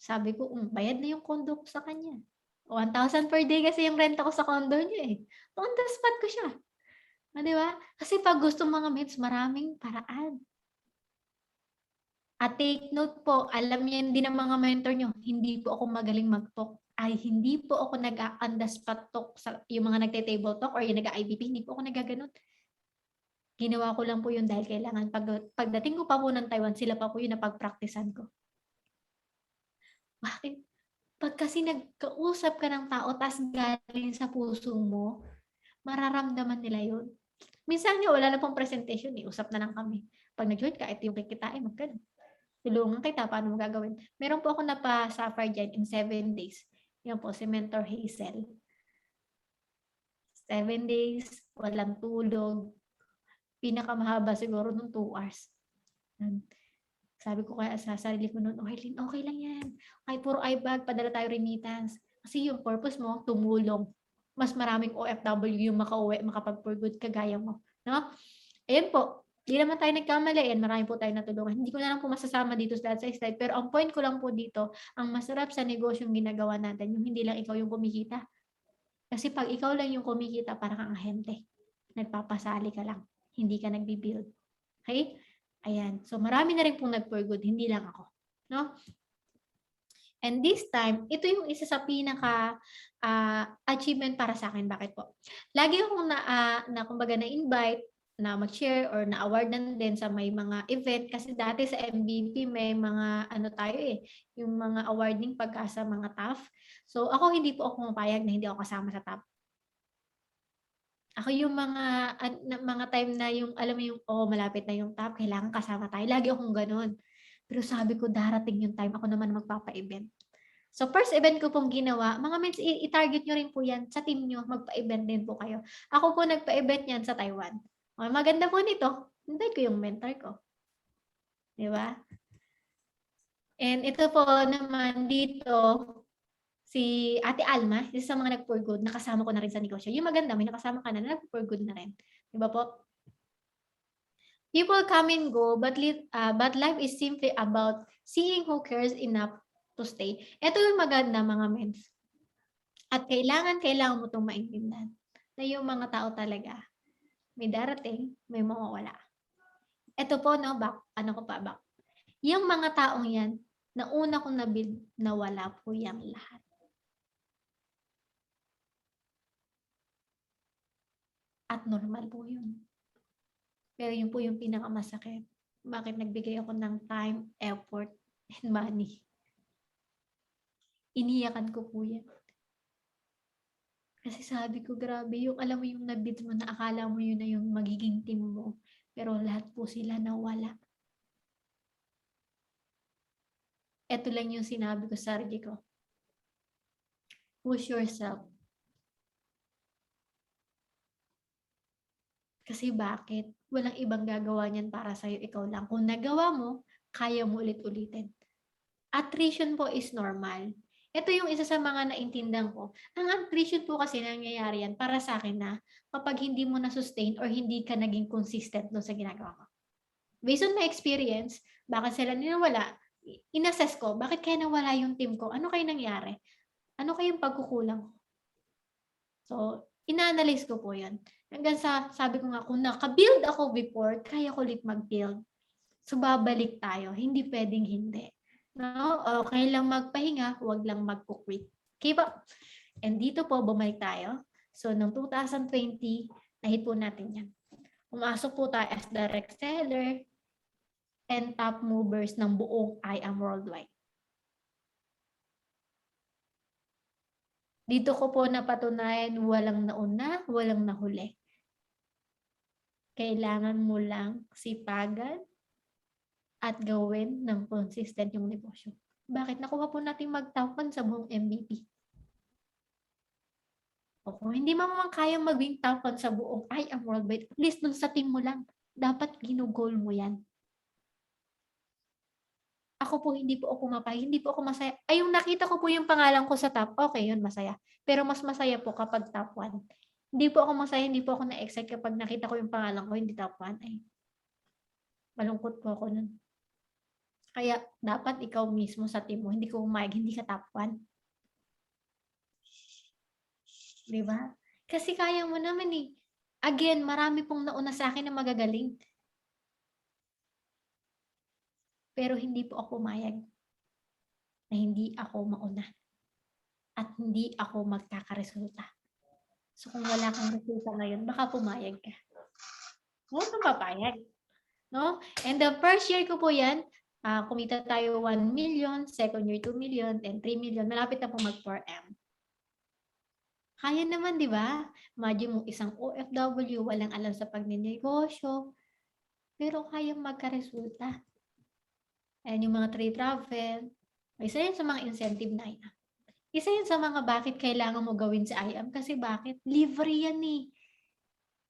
S1: Sabi ko, bayad na yung condo ko sa kanya. 1,000 per day kasi yung renta ko sa condo niya eh. On the spot ko siya. Di ba? Kasi pag gusto mga mates, maraming paraan. At take note po, alam niyo din ng mga mentor nyo, hindi po ako magaling mag-talk. Ay, hindi po ako nag-on the spot talk sa yung mga nagte-table talk or yung nag-IBP, hindi po ako nagaganon. Ginawa ko lang po yun dahil kailangan pagdating ko pa po ng Taiwan, sila pa po yung napag-practicean ko. Bakit? Pag kasi nagkausap ka ng tao tas galing sa puso mo, mararamdaman nila yun. Minsan nga wala na pong presentation eh, usap na lang kami. Pag nag-join ka, ito yung kikitain, magkano. Tulungan kita, paano mo gagawin? Meron po ako napa-suffer dyan in 7 days. Yan po, si Mentor Hazel. 7 days, walang tulog. Pinakamahaba siguro nung 2 hours. Sabi ko kaya sa sarili ko noon, okay, Lynn, okay lang yan. Kahit puro iBag, padala tayo remittance. Kasi yung purpose mo, tumulong. Mas maraming OFW yung makauwi, makapag-for good kagaya mo. No? Ayan po. Di naman tayo nagkamali. Ayan, marami po tayo natulungan. Hindi ko na lang po masasama dito sa slide. Pero ang point ko lang po dito, ang masarap sa negosyong ginagawa natin, yung hindi lang ikaw yung kumikita. Kasi pag ikaw lang yung kumikita, parang kang ahente. Nagpapasali ka lang. Hindi ka nagbi-build. Okay? Ayan. So, marami na rin pong nag-for good. Hindi lang ako. No? And this time, ito yung isa sa pinaka achievement para sa akin. Bakit po? Lagi akong kumbaga na-invite na mag-share or na-award na din sa may mga event. Kasi dati sa MVP may mga ano tayo yung mga awarding pagka sa mga TAF. So ako hindi po ako mapayag na hindi ako kasama sa TAF. Ako yung mga time na yung alam mo yung malapit na yung TAF, kailangan kasama tayo. Lagi akong ganun. Pero sabi ko darating yung time ako naman magpapa-event. So first event ko pong ginawa, mga mens, i-target nyo rin po yan sa team nyo, magpa-event din po kayo. Ako po nagpa-event yan sa Taiwan. Okay, maganda po nito, invite ko yung mentor ko. Di ba? And ito po naman dito, si Ate Alma, isa sa mga nag-for good, nakasama ko na rin sa negosyo. Yung maganda, may nakasama ka na nag-for good na rin. Di ba po? People come and go, but life is simply about seeing who cares enough to stay. Ito yung maganda mga mens. At kailangan mo itong maintindihan na yung mga tao talaga, may darating, may mawawala. Ito po, no, back. Yung mga taong yan, na una kong na-build, nawala po yung lahat. At normal po yun. Pero yun po yung pinakamasakit. Bakit nagbigay ako ng time, effort, and money? Iniyakan ko po yan. Kasi sabi ko, grabe, yung alam mo yung na-build mo na akala mo yun na yung magiging team mo. Pero lahat po sila nawala. Ito lang yung sinabi ko sa sarili ko. Push yourself. Kasi bakit? Walang ibang gagawa niyan para sa'yo, ikaw lang. Kung nagawa mo, kaya mo ulit-ulitin. Attrition po is normal. Ito yung isa sa mga naintindihan ko. Ang attrition po kasi nangyayari yan para sa akin na kapag hindi mo na-sustain or hindi ka naging consistent doon sa ginagawa mo. Based on my experience, bakit sila ninawala? In-assess ko, bakit kaya nawala yung team ko? Ano kaya nangyari? Ano kayang pagkukulang ko? So, ina-analyze ko po yan. Hanggang sa, sabi ko nga, kung naka-build ako before, kaya ko ulit mag-build. So, babalik tayo. Hindi pwedeng hindi. No? Okay lang magpahinga, huwag lang mag-quit. Okay ba? And dito po, bumalik tayo. So, noong 2020, nahit po natin yan. Pumasok po tayo as direct seller and top movers ng buong I Am Worldwide. Dito ko po napatunayan walang nauna, walang nahuli. Kailangan mo lang sipagan at gawin ng consistent yung negosyo. Bakit? Nakuha po natin mag-top 1 sa buong MVP. O kung hindi mo man kayang mag-win top 1 sa buong I Am Worldwide, at least dun sa team mo lang, dapat ginugol mo yan. Ako po, hindi po ako mapayag, hindi po ako masaya. Ay, yung nakita ko po yung pangalan ko sa top, okay, yun, masaya. Pero mas masaya po kapag top 1. Hindi po ako masaya, hindi po ako na-excite kapag nakita ko yung pangalan ko, hindi top 1. Ay, malungkot po ako nun. Kaya, dapat ikaw mismo sa team mo, hindi ko umayag, hindi ka top 1. Diba? Kasi kaya mo naman eh. Again, marami pong nauna sa akin na magagaling. Pero hindi po ako pumayag na hindi ako mauna. At hindi ako magkakaresulta. So kung wala kang resulta ngayon, baka pumayag ka. Huwag kang papayag. No? And the first year ko po yan, kumita tayo 1 million, second year 2 million, then 3 million. Malapit na po mag-4M. Kaya naman, di ba? Imagine mo isang OFW, walang alam sa pagninegosyo, pero kayang magkaresulta. Ayan yung mga trade travel. Isa yan sa mga incentive na yan. Isa yan sa mga bakit kailangan mo gawin sa IAM. Kasi bakit? Libre yan eh.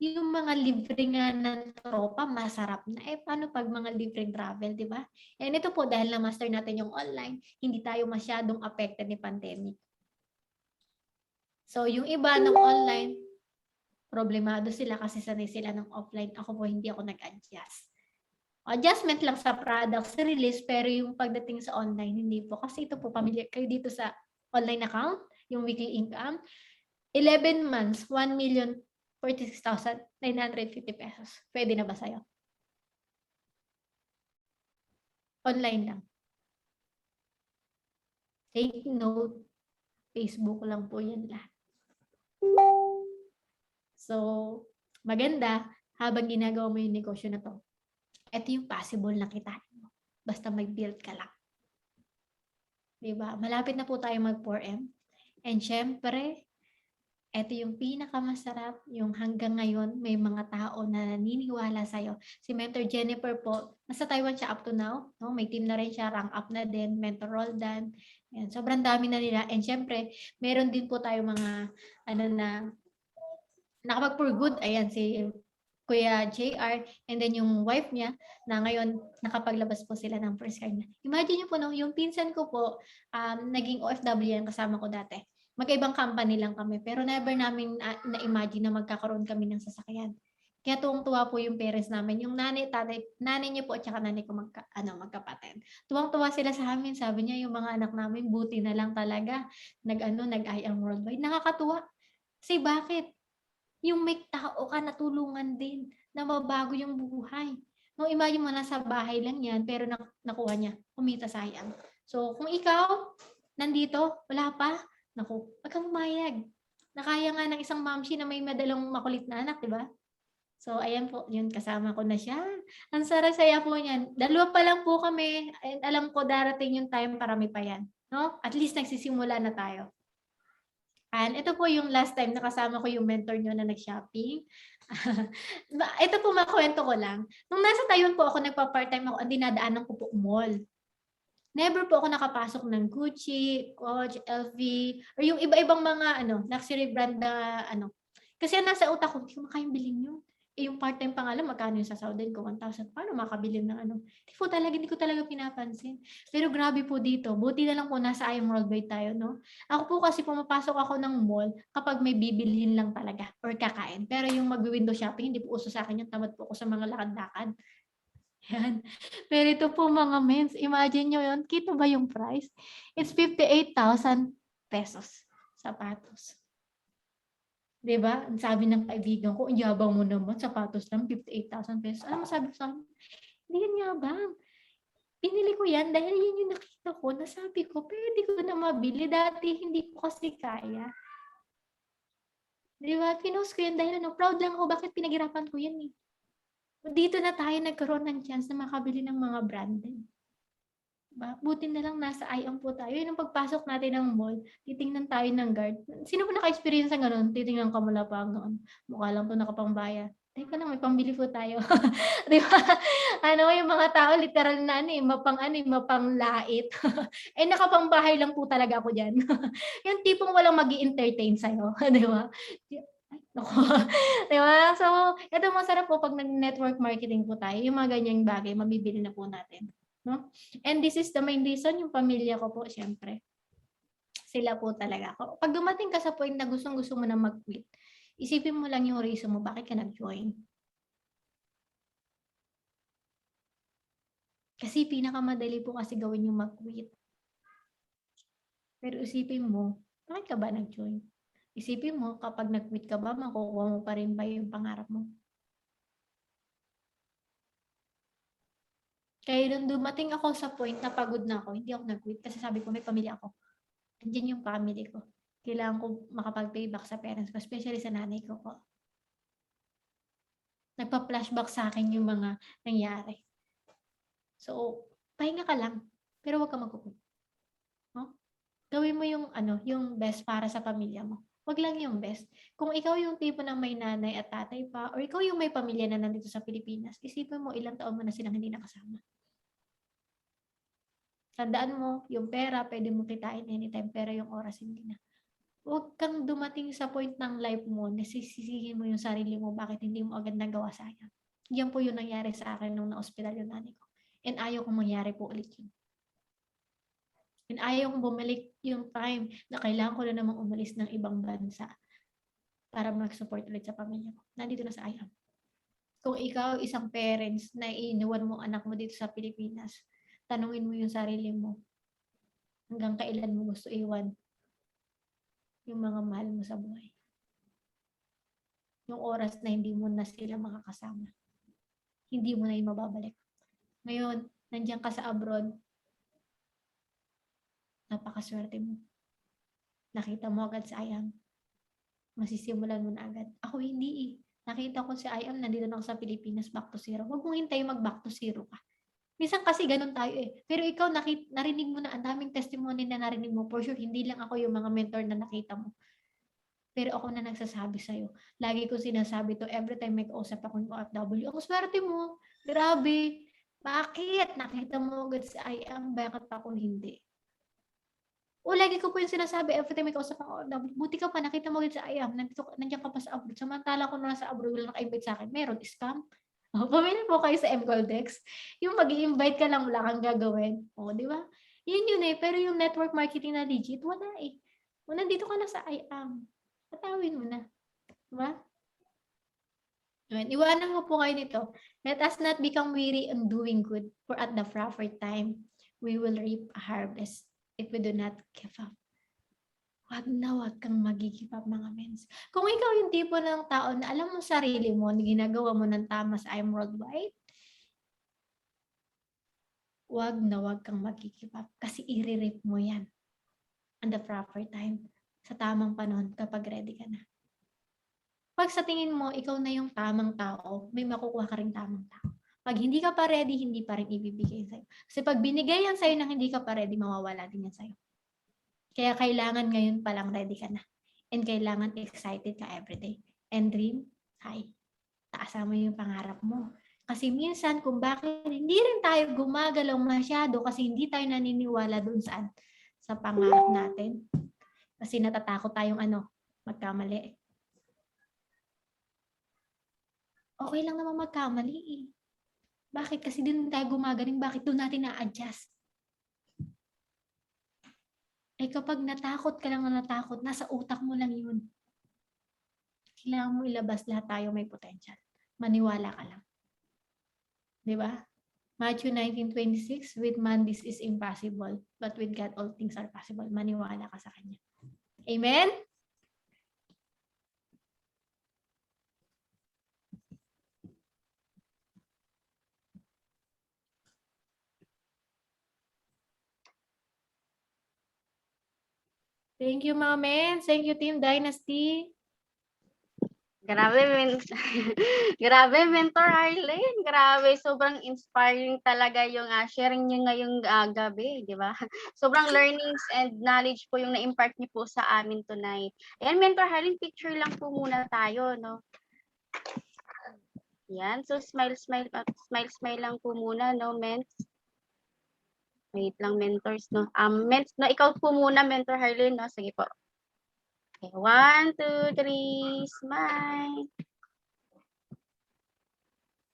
S1: Yung mga libre nga ng tropa, masarap na. Paano pag mga libreng travel, di ba? And ito po, dahil na-master natin yung online, hindi tayo masyadong affected ni pandemic. So, yung iba ng online, problemado sila kasi sanay sila ng offline. Ako po, hindi ako nag-adjust. Adjustment lang sa products release, pero yung pagdating sa online, hindi po. Kasi ito po, pamilya kayo dito sa online account, yung weekly income, 11 months, 1,046,950 pesos. Pwede na ba sa'yo? Online lang. Take note, Facebook lang po yan lahat. So, maganda, habang ginagawa mo yung negosyo na to, ito yung possible na kitain mo. Basta mag-build ka lang. Diba? Malapit na po tayo mag-4M. And syempre, ito yung pinakamasarap, yung hanggang ngayon, may mga tao na naniniwala sa'yo. Si Mentor Jennifer po, nasa Taiwan siya up to now. No? May team na rin siya, rank up na din, Mentor Roldan. Yan, sobrang dami na nila. And syempre, meron din po tayo mga, nakapag-for good. Ayan, si Kuya JR, and then yung wife niya, na ngayon, nakapaglabas po sila ng first card niya. Imagine niyo po, no, yung pinsan ko po, naging OFW yan, kasama ko dati. Magkaibang company lang kami, pero never namin na-imagine na magkakaroon kami ng sasakyan. Kaya tuwang-tuwa po yung parents namin. Yung nanay niyo po at saka nanay ko magkapatid. Tuwang-tuwa sila sa amin. Sabi niya, yung mga anak namin, buti na lang talaga. Nag-IAM worldwide. Nakakatuwa. Kasi bakit? Yung may tao ka na tulungan din na mabago yung buhay. No, imagine mo, nasa bahay lang yan, pero nakuha niya, kumita sayang. So, kung ikaw, nandito, wala pa, naku, wag kang umayag. Nakaya nga ng isang mamshi na may madalang makulit na anak, di ba? So, ayan po, yun, kasama ko na siya. Ang saya po niyan. Dalawa pa lang po kami, and alam ko darating yung time para may pa yan. No? At least nagsisimula na tayo. And ito po yung last time na kasama ko yung mentor nyo na nag-shopping. Ito po, makwento ko lang. Nung nasa Taiwan po ako, nagpa-part-time ako, ang dinadaanan ko po mall. Never po ako nakapasok ng Gucci, Coach, LV, or yung iba-ibang mga luxury brand na Kasi nasa utak ko, hindi ko makayang bilhin yun. Yung part-time pa nga lang, magkano yung sasawdin ko? 1,000. Paano makabili ng Hindi ko talaga pinapansin. Pero grabe po dito. Buti na lang po nasa IAM Worldwide tayo, no? Ako po kasi pumapasok ako ng mall kapag may bibilhin lang talaga or kakain. Pero yung mag-window shopping, hindi po uso sa akin yung tamad po ako sa mga lakad-lakad. Yan. Pero ito po mga mens, imagine nyo yun. Kita ba yung price? It's 58,000 pesos. Sapatos. Diba? Ang sabi ng kaibigan ko, ang yabang mo naman, sapatos lang, 58,000 pesos. Ano masabi ko sa akin? Hindi yan yabang. Pinili ko yan dahil yun yung nakita ko, nasabi ko, pwede ko na mabili. Dati hindi ko kasi kaya. Diba? Pinost ko yan dahil proud lang ako, bakit pinaghirapan ko yan eh. Dito na tayo nagkaroon ng chance na makabili ng mga branded. Buti na lang nasa IAM po tayo. Yung pagpasok natin ng mall, titingnan tayo ng guard. Sino po naka-experience ng ganun? Titingnan ka mula pa noon. Mukha lang po nakapangbaya. Teka lang, may pambili po tayo. Di ba? Yung mga tao literal na mapanglait. Nakapangbahay lang po talaga ako dyan. Yung tipong walang magi-entertain sa'yo. Di ba? Di ba? So, ito masarap po pag nag-network marketing po tayo. Yung mga ganyang bagay, mabibili na po natin. No? And this is the main reason, yung pamilya ko po, syempre. Sila po talaga ako. Pag dumating ka sa point na gustong-gusto mo na mag-quit, isipin mo lang yung reason mo, bakit ka nag-join. Kasi pinakamadali po kasi gawin yung mag-quit. Pero isipin mo, bakit ka ba nag-join? Isipin mo, kapag nag-quit ka ba, makukuha mo pa rin ba yung pangarap mo? Kaya nung dumating ako sa point na pagod na ako, hindi ako nag-quit kasi sabi ko may pamilya ako. Andiyan yung family ko. Kailangan ko makapag-payback sa parents ko, especially sa nanay ko po. Nagpa-flashback sa akin yung mga nangyari. So, pahinga ka lang, pero wag kang magkukulit. No? Gawin mo yung yung best para sa pamilya mo. Wag lang yung best. Kung ikaw yung tipo ng may nanay at tatay pa, or ikaw yung may pamilya na nandito sa Pilipinas, isipin mo ilang taon mo na silang hindi nakasama. Tandaan mo, yung pera, pwede mo kitain anytime, pero yung oras hindi na. Huwag kang dumating sa point ng life mo na sisisihin mo yung sarili mo bakit hindi mo agad nagawa, sayang. Yan po yung nangyari sa akin nung na-hospital yung nanay ko. And ayaw kong mangyari po ulit yun. And ayaw kong bumalik yung time na kailangan ko na namang umalis ng ibang bansa para mag-support ulit sa pamilya ko. Nandito na sa IAM. Kung ikaw isang parents na iniwan mo anak mo dito sa Pilipinas, tanungin mo yung sarili mo hanggang kailan mo gusto iwan yung mga mahal mo sa buhay. Yung oras na hindi mo na sila makakasama. Hindi mo na yung mababalik. Ngayon, nandiyan ka sa abroad, napakaswerte mo. Nakita mo agad sa IAM. Masisimulan mo na agad. Ako hindi eh. Nakita ko si IAM, nandito na ako sa Pilipinas, back to zero. Huwag mong hintayin mag-back to zero ka. Minsan kasi ganun tayo eh. Pero ikaw, narinig mo na, ang daming testimony na narinig mo. For sure, hindi lang ako yung mga mentor na nakita mo. Pero ako na nagsasabi sa'yo. Lagi ko sinasabi to every time may kausap akong OFW. Ang swerte mo. Grabe. Bakit? Nakita mo agad sa IAM, bakit ako hindi? O lagi ko po yung sinasabi every time may kausap ako, buti ka pa, nakita mo agad sa IAM, nandiyan ka pa sa abroad. Samantala ko na sa abroad, wala naka-invite sa akin. Meron, scam. O, pamilya po kayo sa MGoldex. Yung mag-i-invite ka lang, wala kang gagawin. O, di ba? Yun eh. Pero yung network marketing na legit, wala eh. O, nandito ka na sa IAM. Patawin mo na. Diba? Iwanan mo po kayo nito. Let us not become weary in doing good, for at the proper time, we will reap a harvest if we do not give up. Wag kang mag-give up, mga mens. Kung ikaw yung tipo ng tao na alam mo sarili mo, na ginagawa mo ng tama sa I'm Worldwide, wag kang mag-give up kasi i-reap mo yan at the proper time, sa tamang panahon kapag ready ka na. Pag sa tingin mo, ikaw na yung tamang tao, may makukuha ka rin tamang tao. Pag hindi ka pa ready, hindi pa rin ibibigay sa'yo. Kasi pag binigay yan sa'yo nang hindi ka pa ready, mawawala din yan sa'yo. Kaya kailangan ngayon palang ready ka na. And kailangan excited ka everyday. And dream high. Taasan mo yung pangarap mo. Kasi minsan kung bakit hindi rin tayo gumagalaw masyado kasi hindi tayo naniniwala dun sa pangarap natin. Kasi natatakot tayong magkamali. Okay lang naman magkamali eh. Bakit? Kasi din tayo gumagaling. Bakit doon natin na-adjust? Eh kapag natakot ka lang na natakot, nasa utak mo lang yun. Kailangan mo ilabas, lahat tayo may potential. Maniwala ka lang. Diba? Matthew 19:26, with man this is impossible, but with God all things are possible. Maniwala ka sa Kanya. Amen? Thank you, mga men. Thank you, Team Dynasty.
S2: Grabe, grabe, Mentor Arlene. Grabe, sobrang inspiring talaga yung sharing niyo ngayong gabi, di ba? Sobrang learnings and knowledge po yung na-impart niyo po sa amin tonight. Ayan, Mentor Arlene, picture lang po muna tayo, no? Yan, so smile lang po muna, no, Ments? Wait lang, mentors, no? Ments, no, ikaw po muna, Mentor Arlene, no? Sige po. Okay, 1, 2, 3, smile.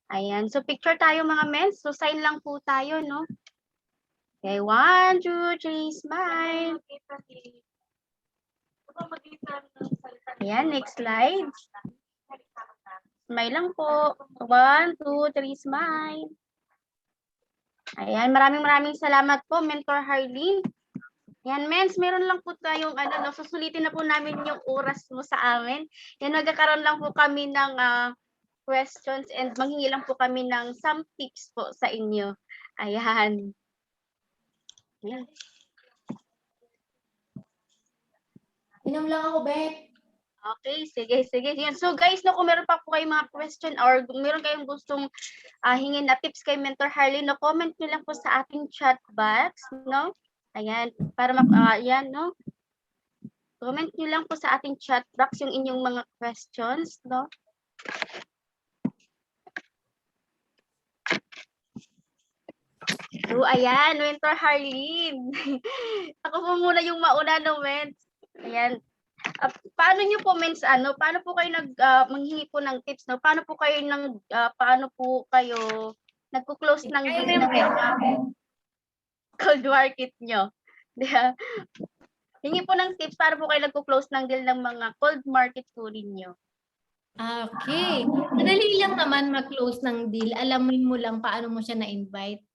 S2: Ayan. So, picture tayo mga mens. So, sign lang po tayo, no? Okay. 1, 2, 3, smile. Ayan. Next slide. Smile lang po. 1, 2, 3, smile. Ayan. Maraming salamat po, Mentor Harleen. Yan, mens, meron lang po tayong susulitin na po namin yung oras mo sa amin. Yan, magkakaroon lang po kami ng questions and manghingi lang po kami ng some tips po sa inyo. Ayan. Ayan.
S1: Inom lang ako, Bek.
S2: Okay, sige. Yan. So guys, no, kung meron pa po kayong mga question or kung meron kayong gustong hingin na tips kay Mentor Harley, no, comment nyo lang po sa ating chat box, no? Ayan, para yan, no? Comment nyo lang po sa ating chat box yung inyong mga questions, no? So, ayan, Mentor Harleen. Ako po muna yung mauna, no, Mens. Ayan. Paano nyo po, Mens, paano po kayo manghingi po ng tips, no? Paano po kayo nagko-close ng deal ng cold market nyo? Hingi po ng tips para po kayo nagko-close ng deal ng mga cold market po ninyo.
S1: Okay. Madali lang naman mag-close ng deal. Alamin mo lang paano mo siya na-invite.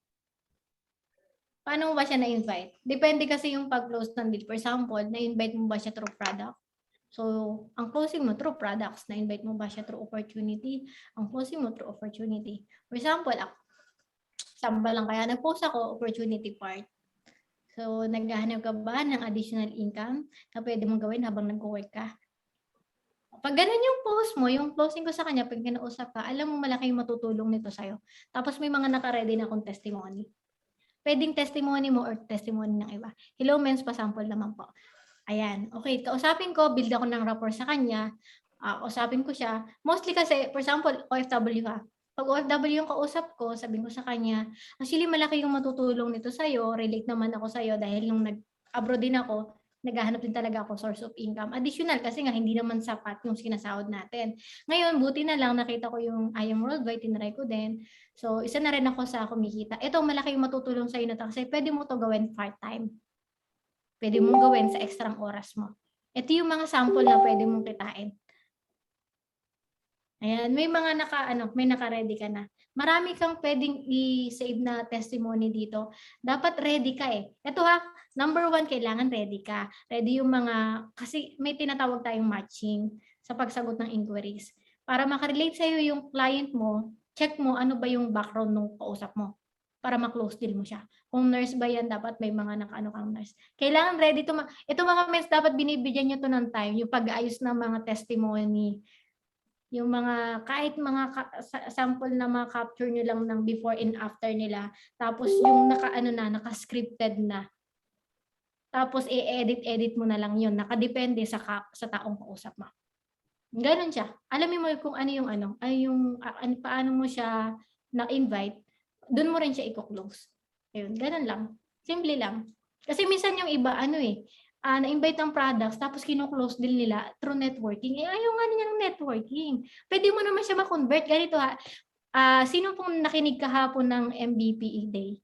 S1: Paano mo ba siya na-invite? Depende kasi yung pag-close ng deal. For example, na-invite mo ba siya through product? So, ang closing mo through products. Na-invite mo ba siya through opportunity? Ang closing mo through opportunity. For example, samba lang kaya nag-post ako, opportunity part. So, naghahanap ka ba ng additional income na pwede mong gawin habang nag-work ka? Pag ganun yung post mo, yung closing ko sa kanya, pag kinausap ka, alam mo malaki yung matutulong nito sa'yo. Tapos may mga naka-ready na akong testimony. Pwedeng testimony mo or testimony ng iba. Hello, Mens, pa-sample naman po. Ayan, okay. Kausapin ko, build ako ng rapport sa kanya. Kausapin ko siya. Mostly kasi, for example, OFW ka. Pag OFW yung kausap ko, sabihin ko sa kanya, actually, malaki yung matutulong nito sa'yo. Relate naman ako sa'yo dahil nung nag-abroad din ako, naghahanap din talaga ako source of income. Additional kasi nga, hindi naman sapat yung sinasahod natin. Ngayon, buti na lang, nakita ko yung I Am Worldwide, tinry ko din. So, isa na rin ako sa kumikita. Ito, malaki yung matutulong sa'yo na to kasi pwede mo to gawin part-time. Pwede mong gawin sa ekstrang oras mo. Ito yung mga sample na pwede mong kitain. Ayan, may mga may naka-ready ka na. Marami kang pwedeng i-save na testimony dito. Dapat ready ka eh. Ito number 1, kailangan ready ka. Ready yung kasi may tinatawag tayong matching sa pagsagot ng inquiries. Para makarelate sa'yo yung client mo, check mo ano ba yung background ng kausap mo para ma-close deal mo siya. Kung nurse ba yan, dapat may mga naka-ano kang nurse. Kailangan ready to. Ito mga mens, dapat binibigyan nyo to ng time. Yung pag-ayos ng mga testimony, yung mga kahit mga sample na mga capture nyo lang ng before and after nila, tapos yung naka-scripted na, tapos i-edit mo na lang yun, nakadepende sa taong kausap mo. Ganon siya. Alamin mo kung ano yung paano mo siya na-invite, doon mo rin siya i-close. Ayun, ganon lang. Simple lang. Kasi minsan yung iba na-invite ng products, tapos kino-close din nila through networking. Ayaw nga niya ng networking. Pwede mo naman siya ma-convert. Ganito sino pong nakinig kahapon ng MBPE Day?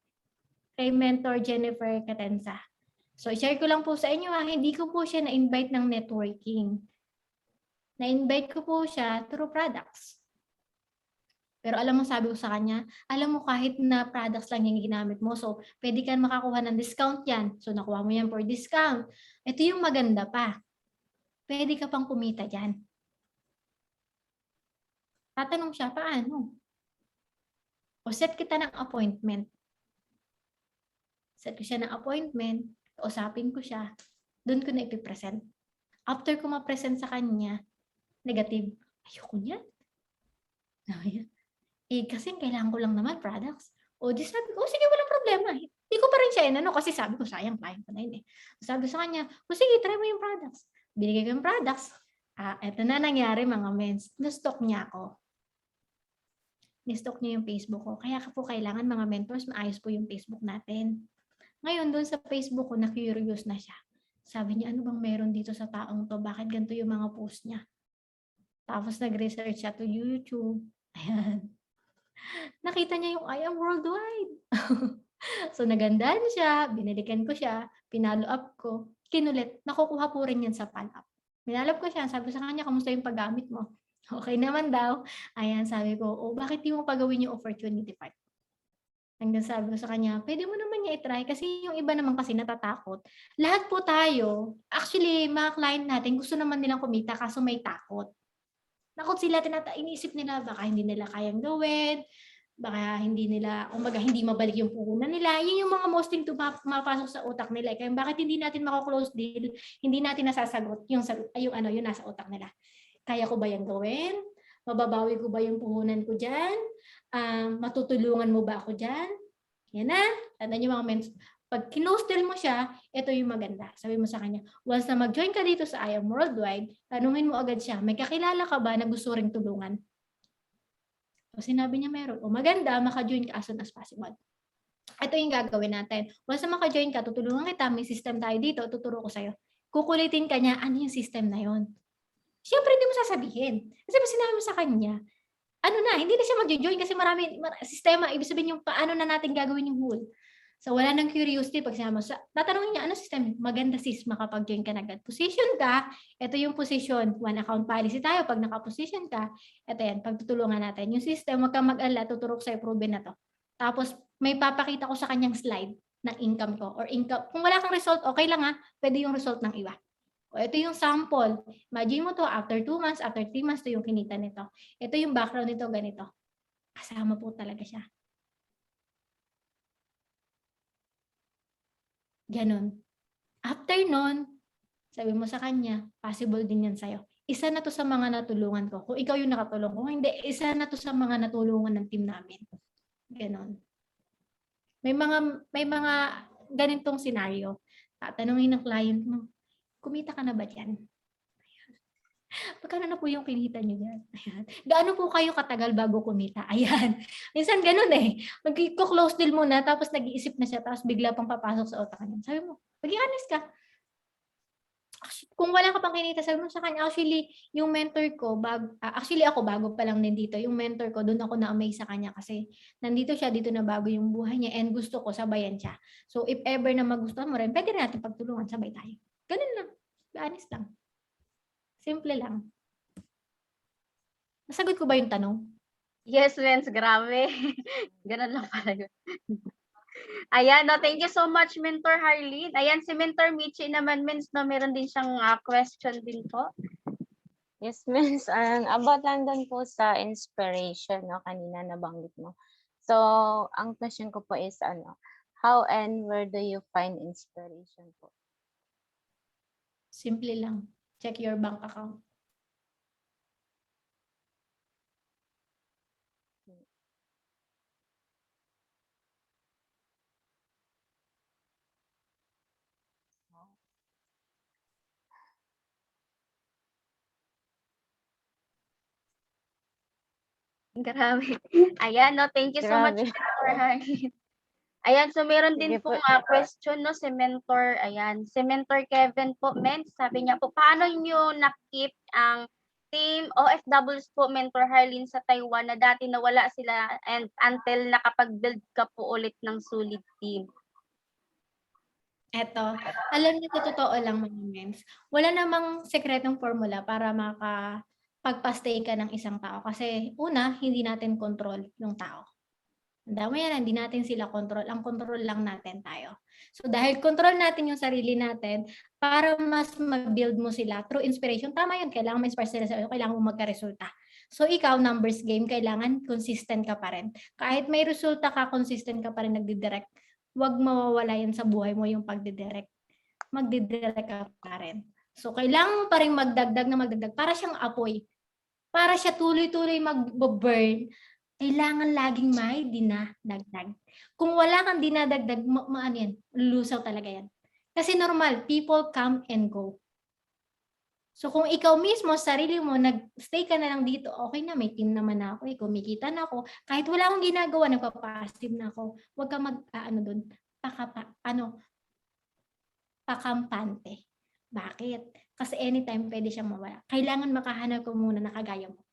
S1: Kay Mentor Jennifer Catenza. So, share ko lang po sa inyo hindi ko po siya na-invite ng networking. Na-invite ko po siya through products. Pero alam mo, sabi ko sa kanya, alam mo kahit na products lang yung ginamit mo, so pwede ka makakuha ng discount yan. So nakuha mo yan for discount. Ito yung maganda pa. Pwede ka pang kumita dyan. Tatanong siya, paano? O set kita ng appointment. Set ko siya ng appointment, kausapin ko siya, doon ko na ipipresent. After ko ma-present sa kanya, negative. Ayoko niyan. Kasi kailangan ko lang naman products. O di sabi ko, sige, walang problema. Hindi ko pa rin siya kasi sabi ko, sayang, client ko na yun eh. Sabi sa kanya, sige, try mo yung products. Binigay ko yung products. Eto na nangyari mga mens. Na-stock niya ako. Ni-stock niya yung Facebook ko. Kaya po kailangan mga mentors, maayos po yung Facebook natin. Ngayon, doon sa Facebook ko, na-curious na siya. Sabi niya, ano bang meron dito sa taong to? Bakit ganito yung mga post niya? Tapos nag-research siya to YouTube. Ayan. Nakita niya yung I Am Worldwide. So, nagandahan siya, binilikan ko siya, pinalo up ko, kinulit, nakukuha po rin yan sa follow-up. Binalap ko siya, sabi sa kanya, kamusta yung paggamit mo? Okay naman daw. Ayan, sabi ko, bakit di mo pagawin yung opportunity part? Hanggang sabi ko sa kanya, pwede mo naman niya i-try kasi yung iba naman kasi natatakot. Lahat po tayo, actually, mga client natin, gusto naman nilang kumita kaso may takot. Takot sila, iniisip nila, baka hindi nila kayang gawin, baka hindi nila, kumbaga hindi mabalik yung puhunan nila. Yun yung mga mostly pumapasok sa utak nila. Kaya bakit hindi natin mako-close deal, hindi natin nasasagot yung nasa utak nila. Kaya ko ba yung gawin? Mababawi ko ba yung puhunan ko dyan? Matutulungan mo ba ako dyan? Yan na. Tandaan yung mga pag kinose deal mo siya, ito yung maganda. Sabi mo sa kanya, once na mag-join ka dito sa I Am Worldwide, tanungin mo agad siya, may kakilala ka ba na gusto ring tulungan? O sinabi niya meron. O maganda, maka-join ka as soon as possible. Ito yung gagawin natin. Once na maka-join ka, tutulungan kita, may system tayo dito, tuturo ko sa'yo. Kukulitin ka niya, ano yung system na yon? Siyempre, hindi mo sasabihin. Kasi pag sinabi mo sa kanya, ano na, hindi na siya mag-join kasi marami sistema, ibig sabihin yung paano na natin gagawin yung whole. So, wala nang curiosity pag sinabi mo. Tatanungin niya, ano system? Maganda sis, makapag-join ka na agad. Position ka, ito yung position. One account policy tayo. Pag naka-position ka, ito yan, pagtutulungan natin. Yung system, wag kang mag-alala, tuturok sa'yo, proven na to. Tapos, may papakita ko sa kanyang slide ng income ko. Or income. Kung wala kang result, okay lang ha. Pwede yung result ng iba. O, ito yung sample. Imagine mo to, after 2 months, after 3 months, ito yung kinita nito. Ito yung background nito, ganito. Kasama po talaga siya. Ganon. After nun, sabi mo sa kanya, possible din yan sa'yo. Isa na to sa mga natulungan ko. Kung ikaw yung nakatulong ko, hindi, isa na to sa mga natulungan ng team namin. Ganon. May mga ganitong senaryo. Tatanungin ng client mo, kumita ka na ba dyan? Magkano na po yung kinita nyo dyan? Ayan. Gaano po kayo katagal bago kumita? Ayan. Minsan ganun eh. Mag-close deal muna, tapos nag-iisip na siya, tapos bigla pang papasok sa utak niya. Sabi mo, maging honest ka. Kung wala ka pang kinita, sabi mo sa kanya, actually, yung mentor ko, actually ako bago pa lang din dito, yung mentor ko, doon ako na-amaze sa kanya kasi nandito siya, dito na bago yung buhay niya and gusto ko, sabayan siya. So if ever na magustuhan mo rin, pwede rin natin pagtulungan, sabay tayo. Ganun lang. Honest lang. Simple lang. Nasagot ko ba yung tanong?
S2: Yes, Vince, grabe. Ganun lang pala yun. Ayan, no, thank you so much, Mentor Harleen. Ayan, si Mentor Michi naman, Mins, no, meron din siyang question din po.
S3: Yes, Miss. About lang dun po sa inspiration, no, kanina nabanggit mo. So, ang question ko po is, how and where do you find inspiration po?
S1: Simple lang. Check your bank account.
S2: Grabe. Ayan, no, thank you so much,
S3: Grabe.
S2: Mentor Harleen. Ayan, so meron din
S3: Sige
S2: po
S3: po.
S2: question, no, si Mentor, ayan, si Mentor Kevin po, Mens, sabi niya po, paano niyo na-keep ang team OFWs po, Mentor Harleen, sa Taiwan na dati nawala sila and until nakapag-build ka po ulit ng solid team?
S1: Eto, alam niyo, totoo lang, mga mens. Wala namang sekretong formula para makapagpa-stay ka ng isang tao. Kasi una, hindi natin control yung tao. Tandaan mo yan, hindi natin sila control. Ang control lang natin tayo. So dahil control natin yung sarili natin, para mas ma-build mo sila through inspiration, tama yun, kailangan ma-inspire sila sa'yo, kailangan mo magka-resulta. So ikaw, numbers game, kailangan consistent ka pa rin. Kahit may resulta ka, consistent ka pa rin nagdidirect. Huwag mawawala yan sa buhay mo yung pagdidirect. Magdidirect ka pa rin. So kailangan mo pa rin magdagdag para siyang apoy. Para siya tuloy-tuloy mag-burn, kailangan laging may dinadagdag. Kung wala kang dinadagdag, ano yan, lulusaw talaga yan. Kasi normal, people come and go. So kung ikaw mismo, sarili mo, nag-stay ka na lang dito, okay na, may team naman ako, kumikita na ako, kahit wala akong ginagawa, nagpa-passive na ako, huwag ka pakampante. Bakit? Kasi anytime pwede siyang mawala. Kailangan makahanap ko muna na kagaya mo.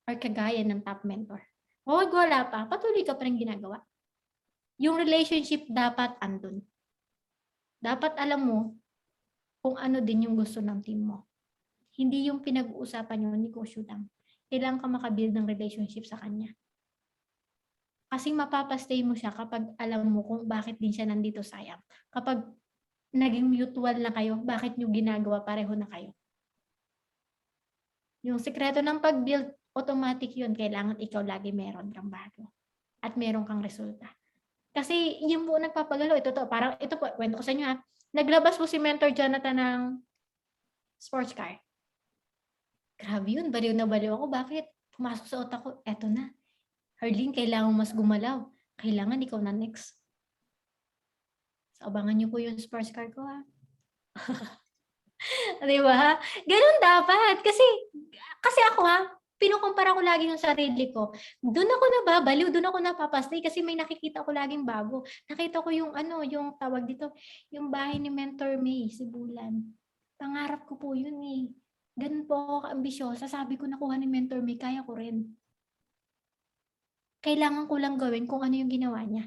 S1: Or kagaya ng top mentor. Huwag wala pa, patuloy ka pa rin ginagawa. Yung relationship dapat andun. Dapat alam mo kung ano din yung gusto ng team mo. Hindi yung pinag-uusapan yung negosyo lang. Kailangan ka makabuild ng relationship sa kanya. Kasi mapapastay mo siya kapag alam mo kung bakit din siya nandito sayang. Kapag naging mutual na kayo, bakit nyo ginagawa pareho na kayo. Yung sekreto ng pag-build, automatic yun. Kailangan ikaw lagi meron kang bago. At meron kang resulta. Kasi yun po nagpapagalaw. Ito to, parang ito po, kwento ko sa inyo ha. Naglabas po si Mentor Jonathan ng sports car. Grabe yun, baliw na baliw ako. Bakit? Pumasok sa utak ko, eto na. Harleen, kailangan mas gumalaw. Kailangan ikaw na next. So, abangan niyo po yung sports car ko ha. Di ba? Ganun dapat. Kasi ako ha, pinukumpara ko lagi yung sarili ko. Doon ako nababaliw, doon ako napapastay kasi may nakikita ko laging bago. Nakita ko yung yung tawag dito, yung bahay ni Mentor May, si Bulan. Pangarap ko po yun eh. Ganun po ako ka-ambisyosa. Sabi ko nakuha ni Mentor May, kaya ko rin. Kailangan ko lang gawin kung ano yung ginawa niya.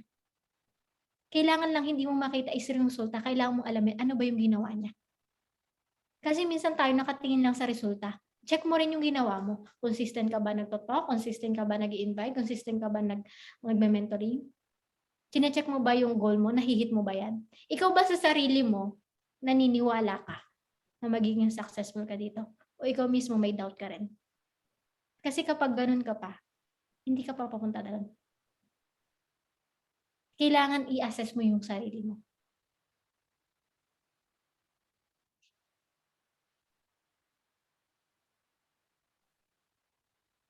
S1: Kailangan lang hindi mo makita is resulta. Kailangan mo alamin ano ba yung ginawa niya. Kasi minsan tayo nakatingin lang sa resulta. Check mo rin yung ginawa mo. Consistent ka ba nagtotalk? Consistent ka ba nag-i-invite? Consistent ka ba nagme-mentoring? Chine-check mo ba yung goal mo? Nahihit mo ba yan? Ikaw ba sa sarili mo, naniniwala ka na magiging successful ka dito? O ikaw mismo may doubt ka rin? Kasi kapag ganun ka pa, hindi ka pa papunta doon. Kailangan i-assess mo yung sarili mo.